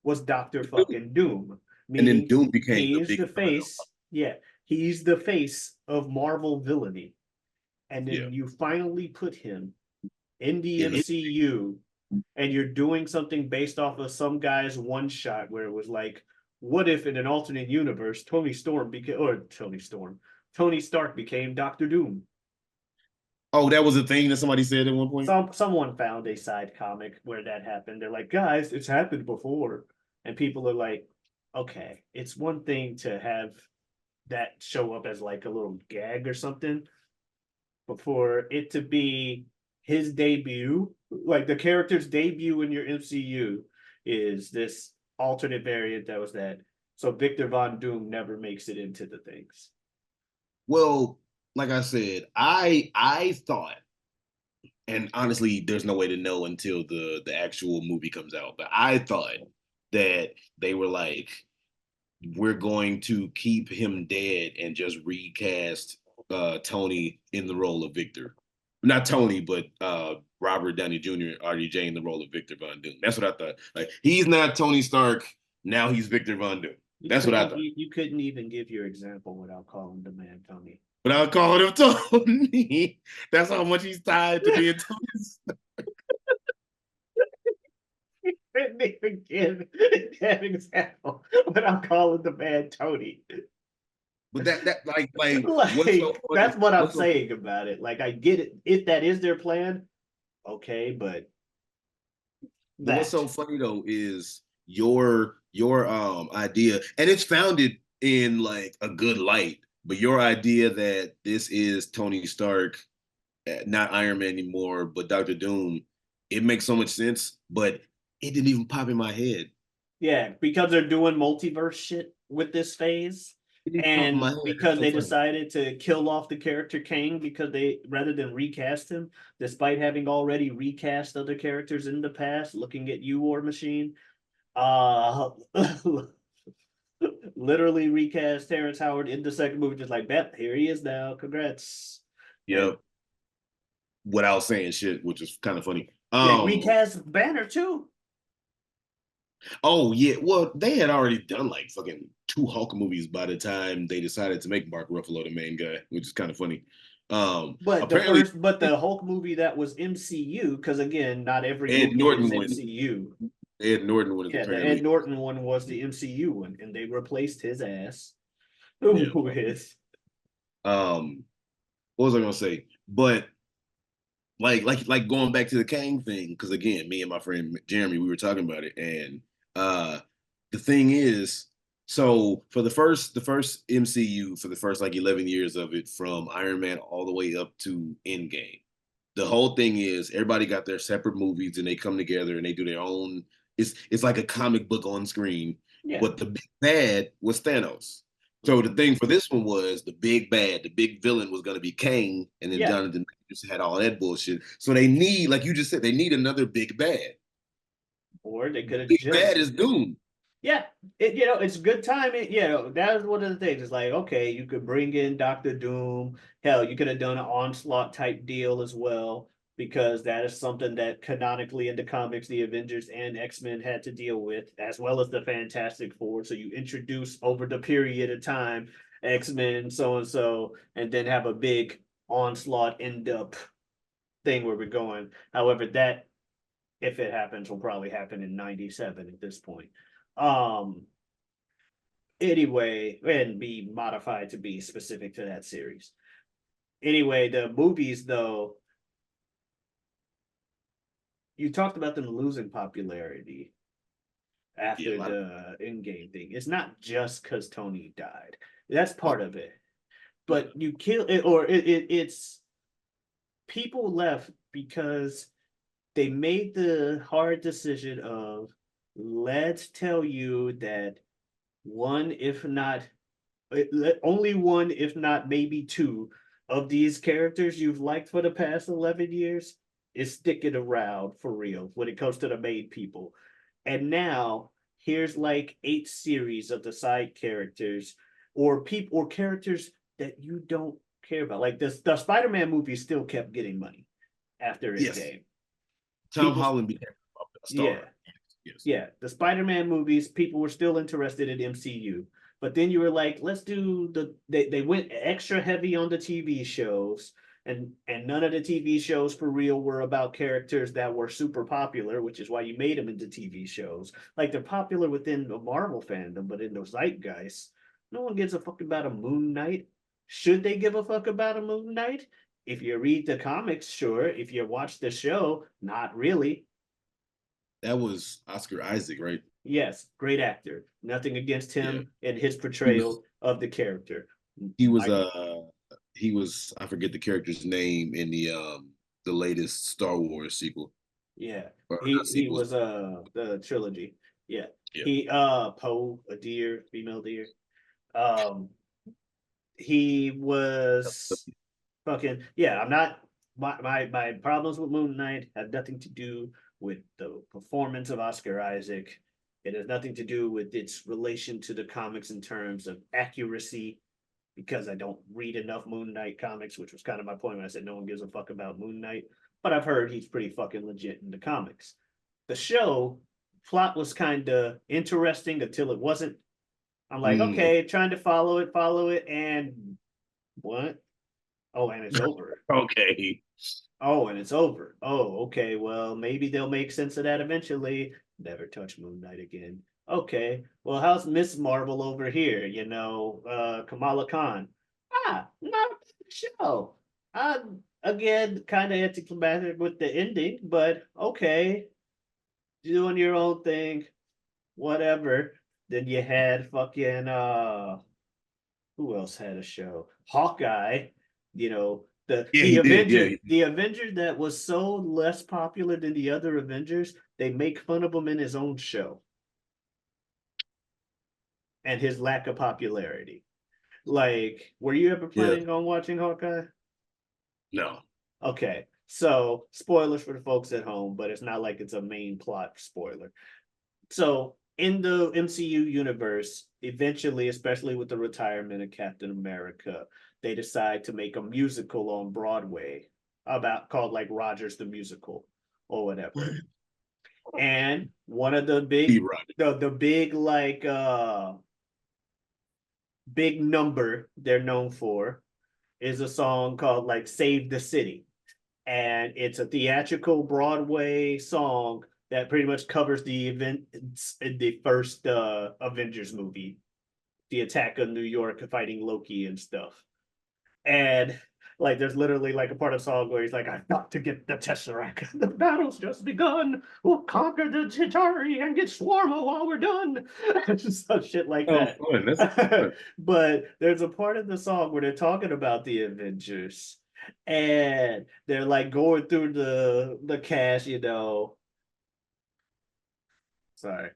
A: was Doctor fucking Doom.
B: And then Doom became
A: the big face. Yeah, he's the face of Marvel villainy. And then you finally put him in the MCU, and you're doing something based off of some guy's one shot where it was like, what if in an alternate universe Tony Stark became Doctor Doom?
B: Oh, that was a thing that somebody said at one point.
A: Someone found a side comic where that happened. They're like, guys, it's happened before, and people are like, okay, it's one thing to have that show up as like a little gag or something, but for it to be his debut, like the character's debut in your MCU is this alternate variant that was that. So Victor Von Doom never makes it into the things.
B: Well, like I said, I thought, and honestly, there's no way to know until the actual movie comes out, but I thought that they were like, we're going to keep him dead and just recast Tony in the role of Victor. Not Tony, but Robert Downey Jr. RDJ in the role of Victor Von Doom. That's what I thought. Like, he's not Tony Stark, now he's Victor Von Doom. That's what I thought.
A: You couldn't even give your example without calling the man Tony.
B: Without calling him Tony. That's how much he's tied to being Tony Stark.
A: Couldn't even give that example without calling the man Tony.
B: But that like
A: so that's what I'm saying about it. Like, I get it if that is their plan, okay, but
B: what's so funny though is your idea, and it's founded in like a good light, but your idea that this is Tony Stark, not Iron Man anymore, but Doctor Doom, it makes so much sense, but it didn't even pop in my head.
A: Yeah, because they're doing multiverse shit with this phase. And because they decided to kill off the character Kang because they, rather than recast him, despite having already recast other characters in the past, looking at you, War Machine, literally recast Terrence Howard in the second movie, just like, bet, here he is now. Congrats.
B: Yep. without saying shit, which is kind of funny.
A: They recast Banner too.
B: Oh yeah, well they had already done like fucking 2 Hulk movies by the time they decided to make Mark Ruffalo the main guy, which is kind of funny. Apparently
A: But the Hulk movie that was MCU, because again, not every
B: Ed
A: movie is
B: Norton one,
A: MCU.
B: Ed Norton one is
A: Yeah, the Ed
B: apparently
A: Norton one was the MCU one, and they replaced his ass
B: yeah.
A: with
B: What was I gonna say? But like going back to the Kang thing, because again, me and my friend Jeremy, we were talking about it, and uh the thing is, so for the first MCU, for the first like 11 years of it, from Iron Man all the way up to Endgame, the whole thing is everybody got their separate movies and they come together and they do their own. It's like a comic book on screen,
A: yeah.
B: but the big bad was Thanos. So the thing for this one was the big bad, the big villain was going to be Kang, and then
A: Yeah.
B: Jonathan just had all that bullshit. So they need, like you just said, they need another big bad.
A: Or they could have
B: Big
A: just
B: bad is Doom.
A: yeah, it's good timing. That was one of the things. It's like, okay, you could bring in Doctor Doom. Hell, you could have done an onslaught type deal as well, because that is something that canonically in the comics, the Avengers and X-Men had to deal with, as well as the Fantastic Four. So you introduce over the period of time X-Men, so and so, and then have a big onslaught end up thing where we're going. However, that if it happens, will probably happen in 97 at this point. Um, anyway, and be modified to be specific to that series. Anyway, the movies though, you talked about them losing popularity after
B: Yeah,
A: the Endgame thing. It's not just because Tony died. That's part of it. But you kill it, or it's people left because they made the hard decision of let's tell you that one, if not only one, if not maybe two of these characters you've liked for the past 11 years is sticking around for real when it comes to the main people. And now here's like 8 series of the side characters or people or characters that you don't care about. Like this, the Spider-Man movie still kept getting money after
B: yes.
A: Endgame.
B: Tom
A: People,
B: Holland became a
A: yeah,
B: star. Yes.
A: yeah, the Spider-Man movies, people were still interested in MCU. But then you were like, let's do they went extra heavy on the TV shows, and none of the TV shows for real were about characters that were super popular, which is why you made them into TV shows. Like they're popular within the Marvel fandom, but in the zeitgeist, no one gives a fuck about a Moon Knight. Should they give a fuck about a Moon Knight? If you read the comics, sure. If you watch the show, not really.
B: That was Oscar Isaac, right?
A: Yes, great actor. Nothing against
B: Yeah.
A: him and his
B: He was
A: portrayal of the character.
B: he was
A: I,
B: he was I forget the character's name in the latest Star Wars sequel.
A: yeah,
B: Or
A: he
B: not
A: he
B: sequels.
A: was the trilogy. Yeah,
B: Yeah.
A: he Poe, a deer, female deer. Um, he was fucking yeah. I'm not my problems with Moon Knight have nothing to do with the performance of Oscar Isaac. It has nothing to do with its relation to the comics in terms of accuracy, because I don't read enough Moon Knight comics, which was kind of my point when I said no one gives a fuck about Moon Knight. But I've heard he's pretty fucking legit in the comics. The show plot was kind of interesting until it wasn't. I'm like,
B: Mm,
A: okay, trying to follow it, and what? Oh, and it's over.
B: okay.
A: Oh, and it's over. Oh, okay. Well, maybe they'll make sense of that eventually. Never touch Moon Knight again. Okay. Well, how's Miss Marvel over here? Kamala Khan. Not the show. Again, kind of anticlimactic with the ending, but okay. Doing your own thing. Whatever. Then you had fucking who else had a show? Hawkeye, the
B: Yeah,
A: the
B: he did.
A: Avenger,
B: Yeah.
A: the Avenger that was so less popular than the other Avengers, they make fun of him in his own show and his lack of popularity. Like, were you ever
B: Yeah.
A: planning on watching Hawkeye?
B: No.
A: Okay, so spoilers for the folks at home, but it's not like it's a main plot spoiler. So in the MCU universe, eventually, especially with the retirement of Captain America, they decide to make a musical on Broadway about called like Rogers the Musical or whatever. And one of the big the big like big number they're known for is a song called like Save the City. And it's a theatrical Broadway song that pretty much covers the events in the first Avengers movie, the attack on New York fighting Loki and stuff. And like there's literally like a part of the song where he's like, I've got to get the Tesseract. The battle's just begun. We'll conquer the Chitauri and get Swarma while we're done. Just some shit like that. Fun. But there's a part of the song where they're talking about the Avengers. And they're like going through the cast, you know. Sorry.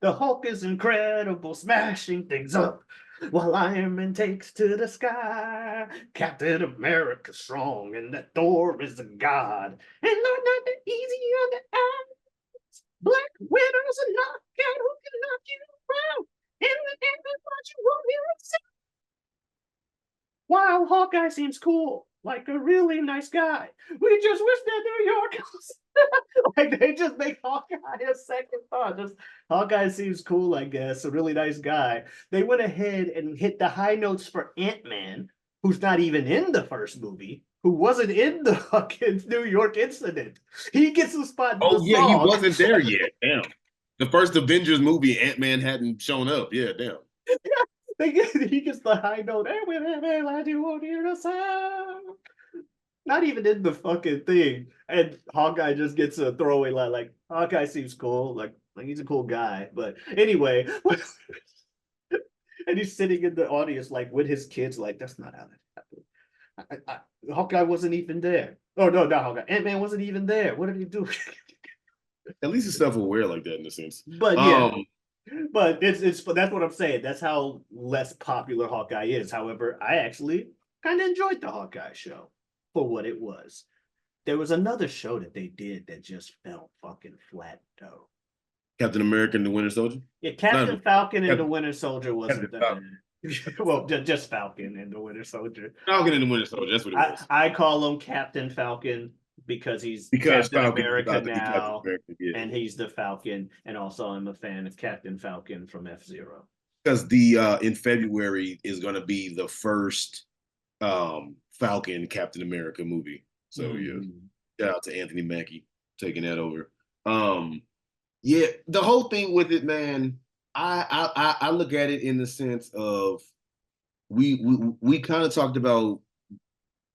A: The Hulk is incredible, smashing things up, while Iron Man takes to the sky. Captain America's strong, and that Thor is a god. And Lord, not the easy on the eyes. Black Widow's a knockout who can knock you around. And what you won't hear him say. While Hawkeye seems cool, like a really nice guy, we just wish that New York was like they just make Hawkeye a second thought. Just Hawkeye seems cool, I guess, a really nice guy. They went ahead and hit the high notes for Ant-Man, who's not even in the first movie, who wasn't in the fucking New York incident. He gets a spot in the song.
B: He wasn't there yet. Damn. The first Avengers movie, Ant-Man hadn't shown up. Yeah, damn.
A: He gets the high note. Hey, glad you won't hear the sound. Not even in the fucking thing. And Hawkeye just gets a throwaway line like, Hawkeye seems cool. Like he's a cool guy. But anyway, and he's sitting in the audience like with his kids, like, that's not how that happened. Hawkeye wasn't even there. Oh, no, not Hawkeye. Ant-Man wasn't even there. What did he do?
B: At least he's self-aware like that in a sense.
A: But yeah. But it's that's what I'm saying. That's how less popular Hawkeye is. However, I actually kind of enjoyed the Hawkeye show for what it was. There was another show that they did that just fell fucking flat though.
B: Captain America and the Winter Soldier?
A: Yeah, Captain Falcon and the Winter Soldier wasn't that. Well, just Falcon and the Winter Soldier.
B: Falcon and the Winter Soldier, that's what it was.
A: I call him Captain Falcon because Captain America now, and he's the Falcon, and also I'm a fan of Captain Falcon from F-Zero.
B: Because in February is going to be the first Falcon Captain America movie. So yeah, shout out to Anthony Mackie taking that over. Yeah, the whole thing with it, man. I look at it in the sense of we kind of talked about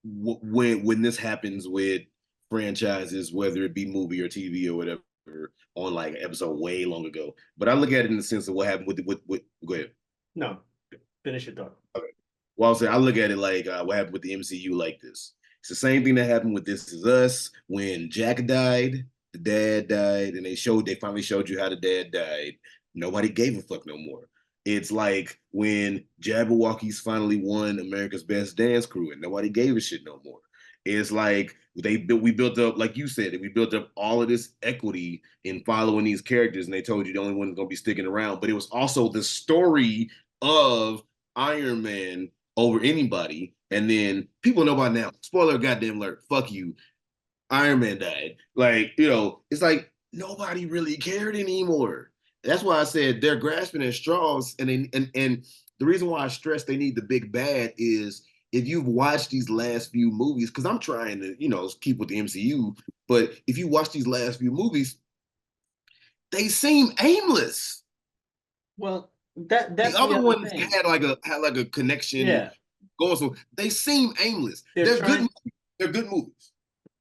B: when this happens with franchises, whether it be movie or TV or whatever, on like an episode way long ago. But I look at it in the sense of what happened with go ahead.
A: No, finish your thought.
B: Okay. Well, I look at it like what happened with the MCU like this. It's the same thing that happened with This Is Us when Jack died, the dad died, and they finally showed you how the dad died. Nobody gave a fuck no more. It's like when Jabberwockies finally won America's Best Dance Crew and nobody gave a shit no more. It's like we built up, like you said, we built up all of this equity in following these characters, and they told you the only one going to be sticking around. But it was also the story of Iron Man over anybody. And then people know by now, spoiler goddamn alert, fuck you, Iron Man died. Like, it's like nobody really cared anymore. That's why I said they're grasping at straws. And the reason why I stress they need the big bad is if you've watched these last few movies, because I'm trying to, keep with the MCU, but if you watch these last few movies, they seem aimless.
A: Well, that's
B: the other ones had like a connection.
A: Yeah.
B: Going, so they seem aimless. They're good movies. They're good movies.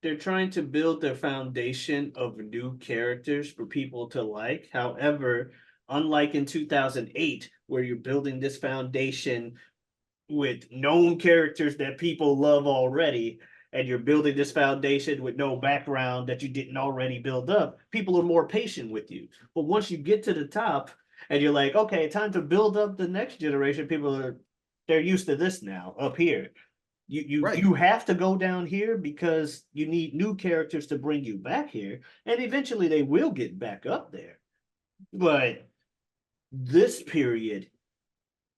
A: They're trying to build their foundation of new characters for people to like. However, unlike in 2008, where you're building this foundation with known characters that people love already, and you're building this foundation with no background that you didn't already build up, people are more patient with you. But once you get to the top and you're like, okay, time to build up the next generation, they're used to this now up here. You have to go down here because you need new characters to bring you back here, and eventually they will get back up there. But this period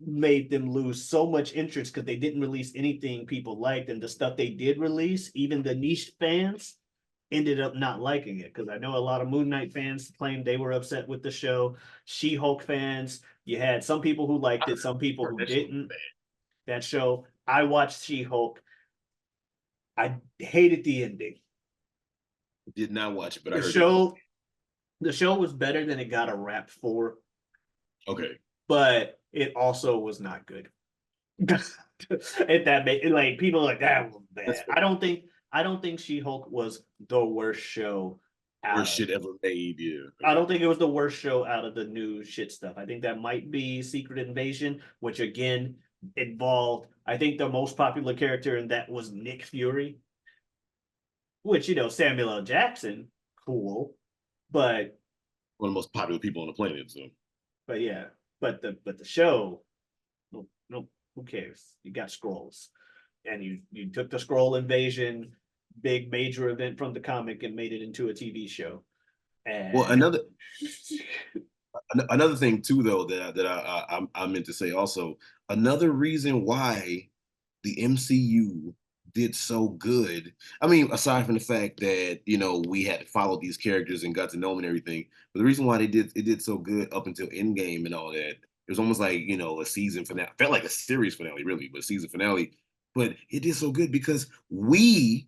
A: made them lose so much interest because they didn't release anything people liked, and the stuff they did release, even the niche fans ended up not liking it. Because I know a lot of Moon Knight fans claimed they were upset with the show. She-Hulk fans, you had some people who liked it, some people who didn't. That show, I watched She-Hulk. I hated the ending.
B: Did not watch it, but I
A: The
B: heard
A: show, the show was better than it got a rap for,
B: okay.
A: but it also was not good. If that made like people are like that was bad. I don't think She-Hulk was the worst show out
B: Worst
A: of.
B: shit ever made. Yeah.
A: I don't think it was the worst show out of the new shit stuff. I think that might be Secret Invasion, which again involved. I think the most popular character in that was Nick Fury, which Samuel L. Jackson, cool, but
B: One of the most popular people on the planet. So
A: yeah, but the show, no, no, who cares? You got scrolls, and you took the scroll invasion, big major event from the comic, and made it into a TV show.
B: well,
A: And
B: another thing too, though, I meant to say also, another reason why the MCU did so good. I mean, aside from the fact that we had to follow these characters and got to know them and everything, but the reason why it did so good up until Endgame and all that, it was almost like a season finale. Felt like a series finale, really, but season finale. But it did so good because we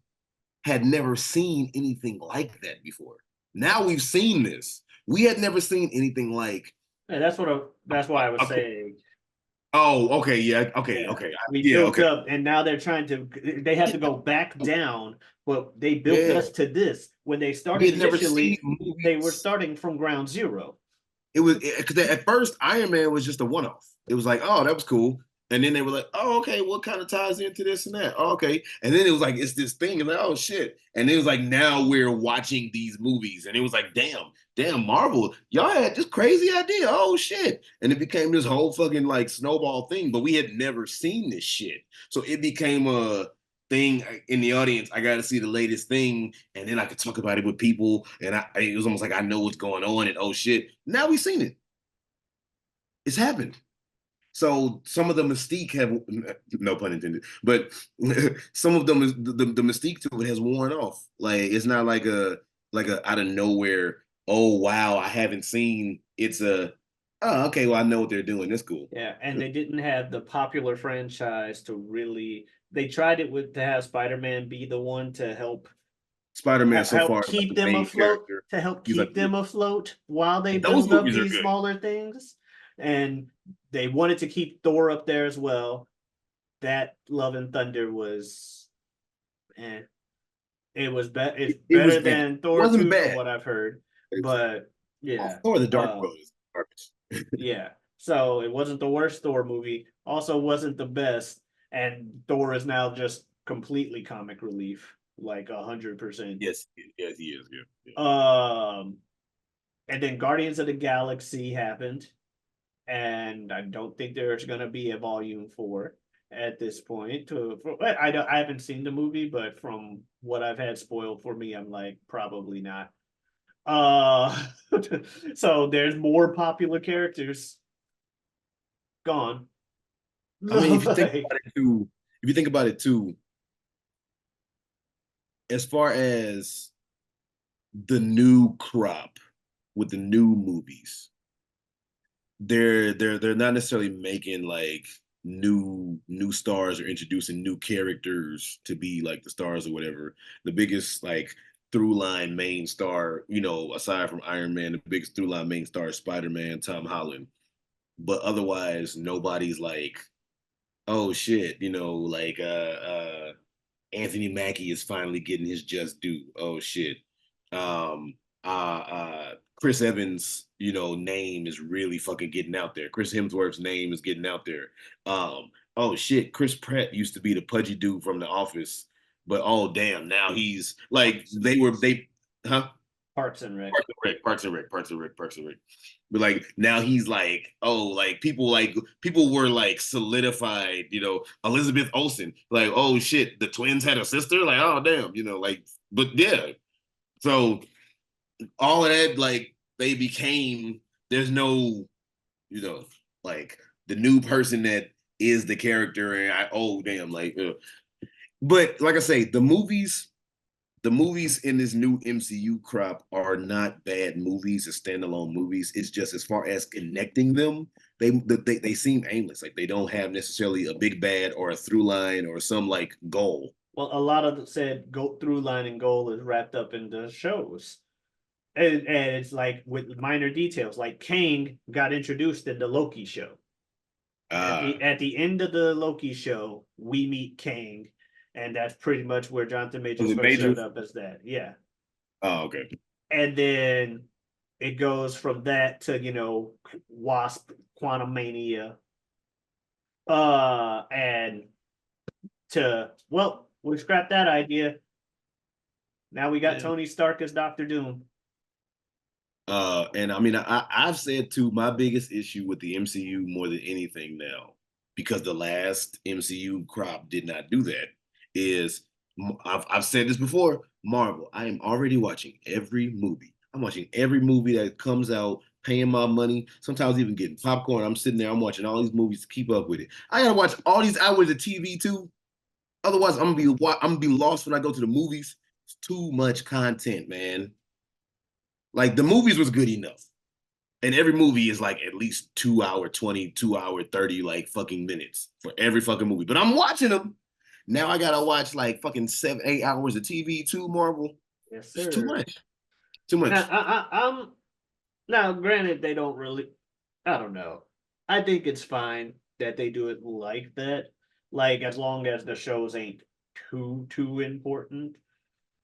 B: had never seen anything like that before. Now we've seen this. We had never seen anything like.
A: that's why I was
B: Okay.
A: saying.
B: Oh, okay, yeah, okay,
A: Yeah.
B: okay,
A: We
B: yeah,
A: built
B: okay.
A: up, and now they have to go back down, but they built
B: Yeah,
A: us to this. When they
B: we
A: started
B: had never seen
A: initially, they were
B: movies.
A: starting from ground zero.
B: It was because at first Iron Man was just a one-off. It was like, oh, that was cool. And then they were like, oh, okay, what kind of ties into this and that? Oh, okay. And then it was like, it's this thing. And like, oh shit. And it was like, now we're watching these movies. And it was like, damn, Marvel, y'all had this crazy idea. Oh shit. And it became this whole fucking like snowball thing, but we had never seen this shit. So it became a thing in the audience. I got to see the latest thing, and then I could talk about it with people. And it was almost like I know what's going on. And oh shit, now we've seen it. It's happened. So some of the mystique have, no pun intended, but some of them is the mystique to it has worn off. Like it's not like a out of nowhere. Oh wow, I haven't seen. It's a oh okay, well I know what they're doing. That's cool.
A: Yeah, and they didn't have the popular franchise to really. They tried it with to have Spider-Man be the one to
B: Spider-Man so
A: help
B: far is like
A: keep
B: the
A: them
B: main
A: afloat,
B: character.
A: to help
B: He's like
A: keep them afloat while they
B: those
A: build up
B: movies are
A: these
B: good.
A: smaller things. And they wanted to keep Thor up there as well. That Love and Thunder was, eh. It's
B: It was
A: better
B: bad. It
A: than Thor
B: wasn't
A: 2 from
B: bad.
A: what I've heard. But yeah.
B: Thor: The Dark World is garbage.
A: Yeah. So it wasn't the worst Thor movie. Also wasn't the best. And Thor is now just completely comic relief, like 100%.
B: Yes, yes, he is. Yeah, yeah.
A: And then Guardians of the Galaxy happened, and I don't think there's gonna be a volume 4 at this point. I haven't seen the movie, but from what I've had spoiled for me, I'm like probably not. Uh, so there's more popular characters gone.
B: I mean, if you think
A: Like,
B: about it too, if you think about it too, as far as the new crop with the new movies, they're not necessarily making like new stars or introducing new characters to be like the stars or whatever. The biggest like through line main star, aside from Iron Man, the biggest through line main star is Spider-Man, Tom Holland. But otherwise, nobody's like, oh shit, like Anthony Mackie is finally getting his just due. Oh shit. Um Chris Evans, name is really fucking getting out there. Chris Hemsworth's name is getting out there. Oh shit, Chris Pratt used to be the pudgy dude from The Office, but oh damn, now he's like huh?
A: Parks and Rec.
B: Parks and Rec. But like now he's like, oh, like people were like solidified, Elizabeth Olsen, like, oh shit, the twins had a sister, like, oh damn, like, but yeah. So all of that, like they became, there's no, like the new person that is the character, and oh damn, like. But like I say, the movies in this new MCU crop are not bad movies as standalone movies. It's just as far as connecting them, they seem aimless. Like they don't have necessarily a big bad or a through line or some like goal.
A: Well, a lot of the said go through line and goal is wrapped up in the shows. And it's like with minor details, like Kang got introduced in the Loki show. At the end of the Loki show, we meet Kang, and that's pretty much where Jonathan Majors first showed up as that. Yeah.
B: Oh, okay.
A: And then it goes from that to, you know, Wasp, Quantum Mania, and to, well, we scrapped that idea. Now we got Tony Stark as Doctor Doom.
B: And I mean, I've said too, my biggest issue with the MCU more than anything now, because the last MCU crop did not do that, is I've said this before, Marvel. I am already watching every movie. I'm watching every movie that comes out, paying my money, sometimes even getting popcorn. I'm sitting there, I'm watching all these movies to keep up with it. I gotta watch all these hours of TV too. Otherwise, I'm gonna be lost when I go to the movies. It's too much content, man. Like the movies was good enough. And every movie is like at least 2 hour 20, 2 hour 30 like fucking minutes for every fucking movie. But I'm watching them. Now I gotta watch like fucking 7, 8 hours of TV too, Marvel.
A: Yes, sir.
B: It's too much. Too much.
A: Now, granted, they don't really. I don't know. I think it's fine that they do it like that. Like as long as the shows ain't too important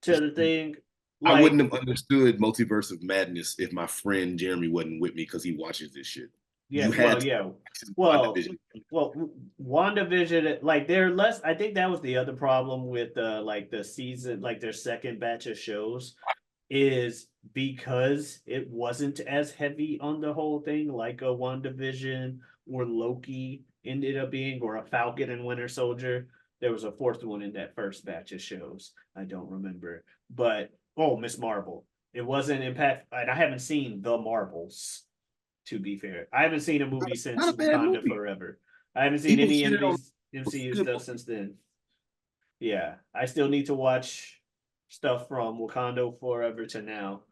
A: to the thing. Like,
B: I wouldn't have understood Multiverse of Madness if my friend Jeremy wasn't with me because he watches this shit.
A: Yeah, well, WandaVision, like they're less. I think that was the other problem with like the season, like their second batch of shows, is because it wasn't as heavy on the whole thing, like a WandaVision or Loki ended up being, or a Falcon and Winter Soldier. There was a fourth one in that first batch of shows. I don't remember, but Miss Marvel. It wasn't impact, and I haven't seen the Marvels. To be fair, I haven't seen a movie since Wakanda Forever. I haven't seen any MCU stuff since then. Yeah, I still need to watch stuff from Wakanda Forever to now,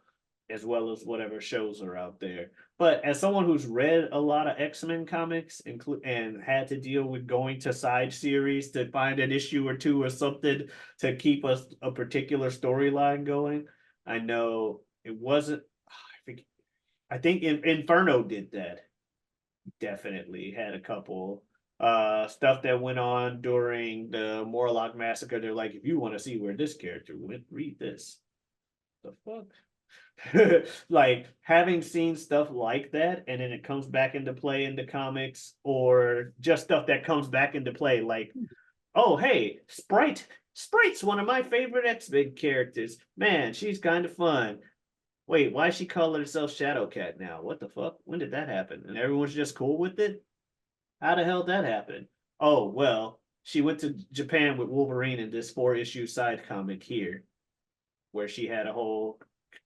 A: as well as whatever shows are out there. But as someone who's read a lot of X-Men comics and had to deal with going to side series to find an issue or two or something to keep a particular storyline going, I know it wasn't. I think Inferno did that. Definitely had a couple stuff that went on during the Morlock massacre. They're like, if you want to see where this character went, read this. The fuck? Like having seen stuff like that, and then it comes back into play in the comics, or just stuff that comes back into play, like, oh hey, Sprite's one of my favorite X-Men characters. Man, she's kind of fun. Wait, why is she calling herself Shadowcat now? What the fuck? When did that happen? And everyone's just cool with it? How the hell did that happen? Oh, well, she went to Japan with Wolverine in this 4-issue side comic here, where she had a whole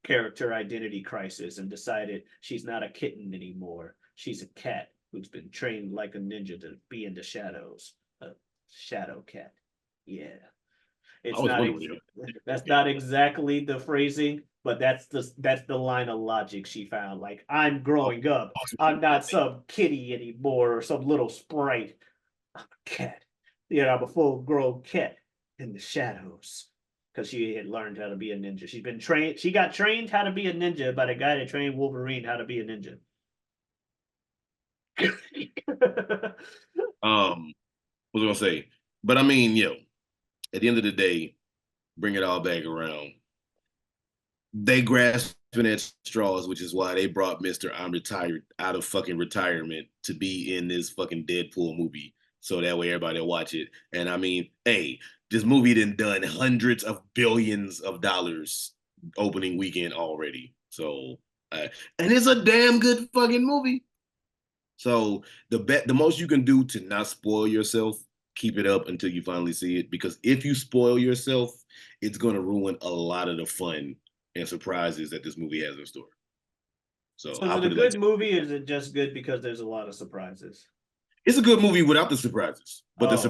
A: character identity crisis and decided she's not a kitten anymore. She's a cat who's been trained like a ninja to be in the shadows. A shadow cat. Yeah. It's not that's not exactly the phrasing, but that's the line of logic she found. Like, I'm growing up. I'm not some kitty anymore or some little sprite. I'm a cat. You know, I'm a full-grown cat in the shadows. Because she had learned how to be a ninja. She's been trained. She got trained how to be a ninja by the guy that trained Wolverine how to be a ninja.
B: What was I gonna say? But I mean, at the end of the day, bring it all back around. They grasping at straws, which is why they brought Mr. I'm retired out of fucking retirement to be in this fucking Deadpool movie. So that way everybody will watch it. And I mean, hey, this movie done hundreds of billions of dollars opening weekend already. So, and it's a damn good fucking movie. So the most you can do to not spoil yourself, keep it up until you finally see it. Because if you spoil yourself, it's gonna ruin a lot of the fun and surprises that this movie has in store. So
A: is it a good movie, or is it just good because there's a lot of surprises?
B: It's a good movie without the surprises, but
A: Oh, okay.
B: the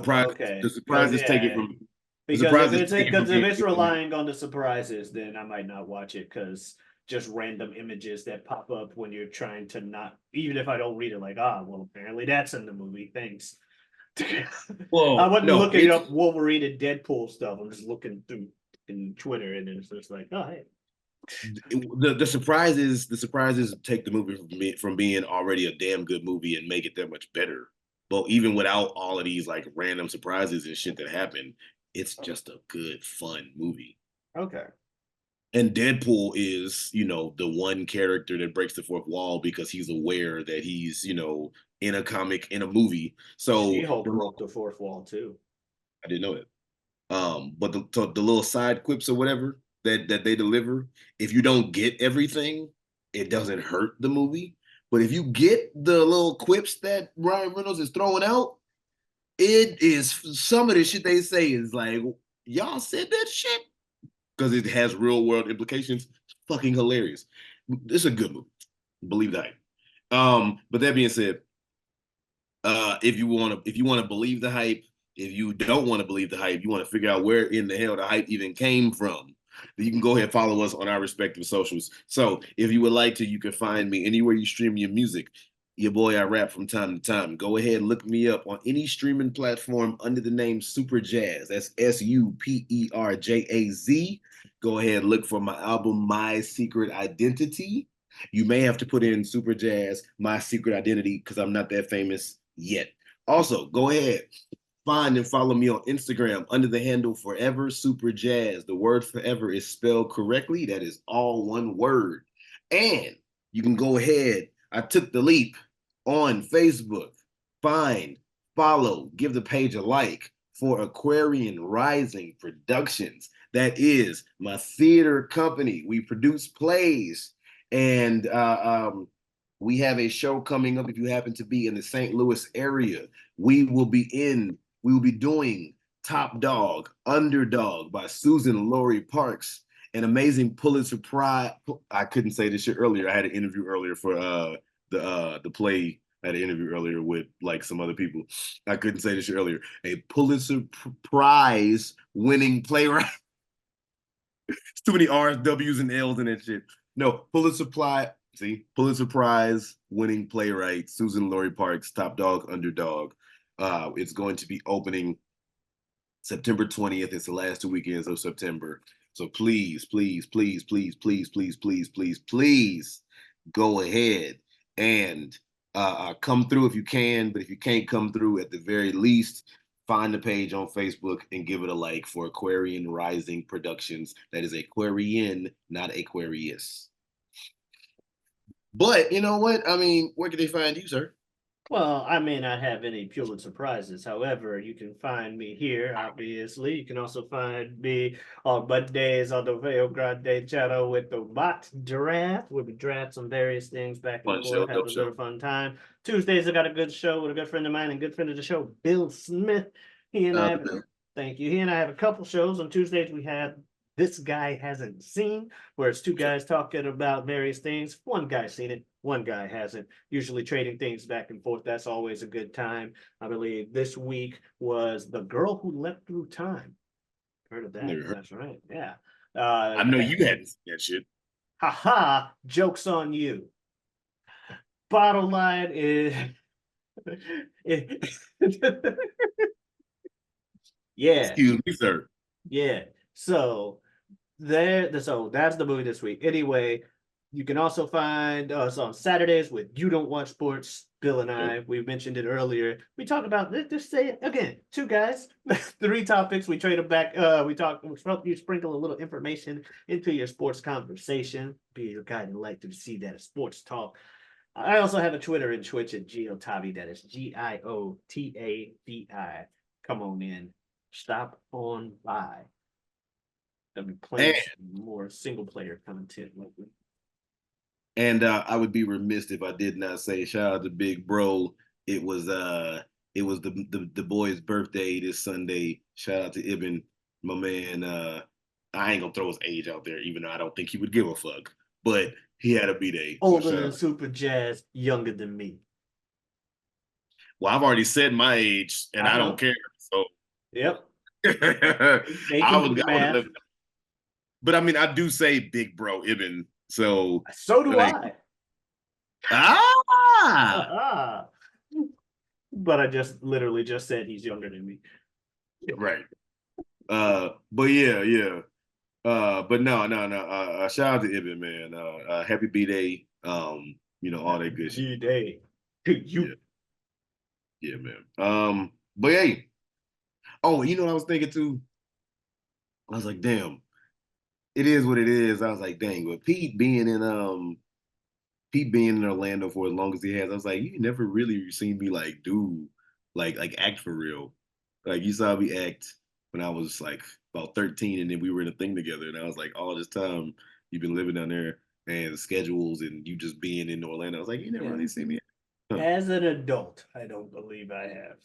A: Because
B: surprises take it
A: yeah,
B: from the
A: because
B: surprises take it from
A: if
B: being a
A: it's
B: good movie.
A: relying on the surprises, then I might not watch it because just random images that pop up when you're trying to not, even if I don't read it, like, ah, well, apparently that's in the movie. Thanks. I
B: Well,
A: wasn't
B: no,
A: looking up Wolverine and Deadpool stuff. I'm just looking through in Twitter, and it's just like, oh, hey.
B: the surprises take the movie from being already a damn good movie and make it that much better. But even without all of these like random surprises and shit that happen, it's just a good, fun movie.
A: Okay.
B: And Deadpool is, the one character that breaks the fourth wall because he's aware that he's, in a comic, in a movie. So
A: She-Hulk broke the fourth wall too.
B: I didn't know it. But the little side quips or whatever that they deliver, if you don't get everything, it doesn't hurt the movie. But if you get the little quips that Ryan Reynolds is throwing out, it is some of the shit they say is like, y'all said that shit because it has real world implications. It's fucking hilarious. It's a good movie. Believe that. But that being said, if you want to believe the hype, if you don't want to believe the hype, you want to figure out where in the hell the hype even came from, then you can go ahead and follow us on our respective socials. So if you would like to, you can find me anywhere you stream your music. Your boy, I rap from time to time. Go ahead and look me up on any streaming platform under the name Super Jaz. That's SUPERJAZ. Go ahead and look for my album My Secret Identity. You may have to put in Super Jaz, My Secret Identity, because I'm not that famous yet. Also, go ahead, find and follow me on Instagram under the handle Forever Super Jaz. The word forever is spelled correctly. That is all one word. And you can go ahead. I took the leap on Facebook. Find, follow, give the page a like for Aquarian Rising Productions. That is my theater company. We produce plays and we have a show coming up if you happen to be in the St. Louis area. We will be doing Top Dog, Underdog by Susan Laurie Parks, an amazing Pulitzer Prize. I couldn't say this shit earlier. I had an interview earlier for the play. I had an interview earlier with like some other people. I couldn't say this shit earlier. A Pulitzer Prize winning playwright. It's too many R's, W's, and L's in that shit. No, Pulitzer Prize winning playwright Susan Laurie Parks, Top Dog, Underdog. It's going to be opening September 20th. It's the last 2 weekends of September. So please, please, please, please, please, please, please, please, please go ahead and come through if you can. But if you can't come through, at the very least, find the page on Facebook and give it a like for Aquarian Rising Productions. That is Aquarian, not Aquarius. But you know what? I mean, where can they find you, sir?
A: Well, I may not have any Pulitzer Prizes. However, you can find me here, obviously. You can also find me on Mondays on the Rio Grande channel with the bot draft, where we draft some various things back and
B: Fun show,
A: forth, have
B: dope
A: a
B: show.
A: good fun time. Tuesdays, I got a good show with a good friend of mine and good friend of the show, Bill Smith. He and I have, thank you. He and I have a couple shows. On Tuesdays, we have This Guy Hasn't Seen, where it's two guys talking about various things. One guy's seen it, one guy hasn't, usually trading things back and forth. That's always a good time. I believe this week was The Girl Who Leapt Through Time. Heard of that?
B: Never heard.
A: That's right. Yeah.
B: I know you hadn't seen that shit.
A: Haha, joke's on you. Bottom line is yeah.
B: Excuse me, sir.
A: Yeah. So that's the movie this week. Anyway, you can also find us on Saturdays with You Don't Watch Sports. Bill and I, we mentioned it earlier. We talk about, just say it again, two guys, three topics. We trade them back. We help you sprinkle a little information into your sports conversation. Be your guiding light to see that sports talk. I also have a Twitter and Twitch at Giotavi. That is GIOTAVI. Come on in. Stop on by. I'll be playing more single player content lately.
B: And I would be remiss if I did not say shout out to Big Bro. It was the boy's birthday this Sunday. Shout out to Ibn, my man. I ain't gonna throw his age out there, even though I don't think he would give a fuck. But he had a B-Day.
A: Older than Super Jaz, younger than me.
B: Well, I've already said my age, and
A: I
B: I don't
A: know.
B: care. So
A: Yep. They
B: I
A: can do the
B: would
A: math.
B: live. But I mean, I do say big bro Ibn. So
A: So do
B: like,
A: I.
B: ah,
A: But I just literally just said he's younger than me.
B: right. But yeah, yeah. But no, no, no. Shout out to Ibn, man. Happy B Day. All that good shit.
A: B-Day to
B: Yeah,
A: you.
B: yeah, man. But hey, oh, you know what I was thinking too? I was like, damn, it is what it is. I was like, dang, but Pete being in Orlando for as long as he has, I was like, you never really seen me like do like act for real. Like you saw me act when I was like about 13 and then we were in a thing together. And I was like, all this time you've been living down there and the schedules and you just being in Orlando. I was like, you never
A: Yeah.
B: really see me act. Huh.
A: As an adult, I don't believe I have.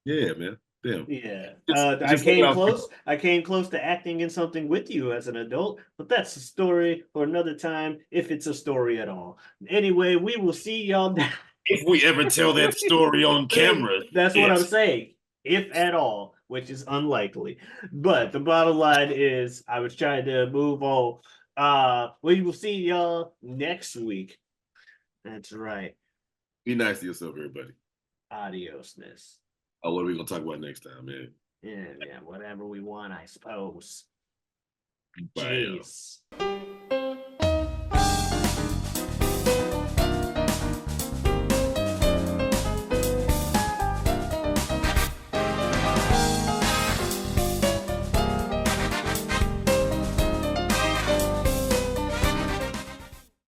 B: Yeah, man. Damn.
A: Yeah. I
B: Just something
A: came
B: I was thinking.
A: close. I came close to acting in something with you as an adult, but that's a story for another time, if it's a story at all. Anyway, we will see y'all.
B: If we ever tell that story on camera,
A: That's what I'm
B: yes.
A: saying, if at all, which is unlikely. But the bottom line is, I was trying to move on. We will see y'all next week. That's right.
B: Be nice to yourself, everybody.
A: Adiosness.
B: Oh, what are we gonna talk about next time, man?
A: Yeah, whatever we want, I suppose.
B: Bye, y'all.
A: Jeez.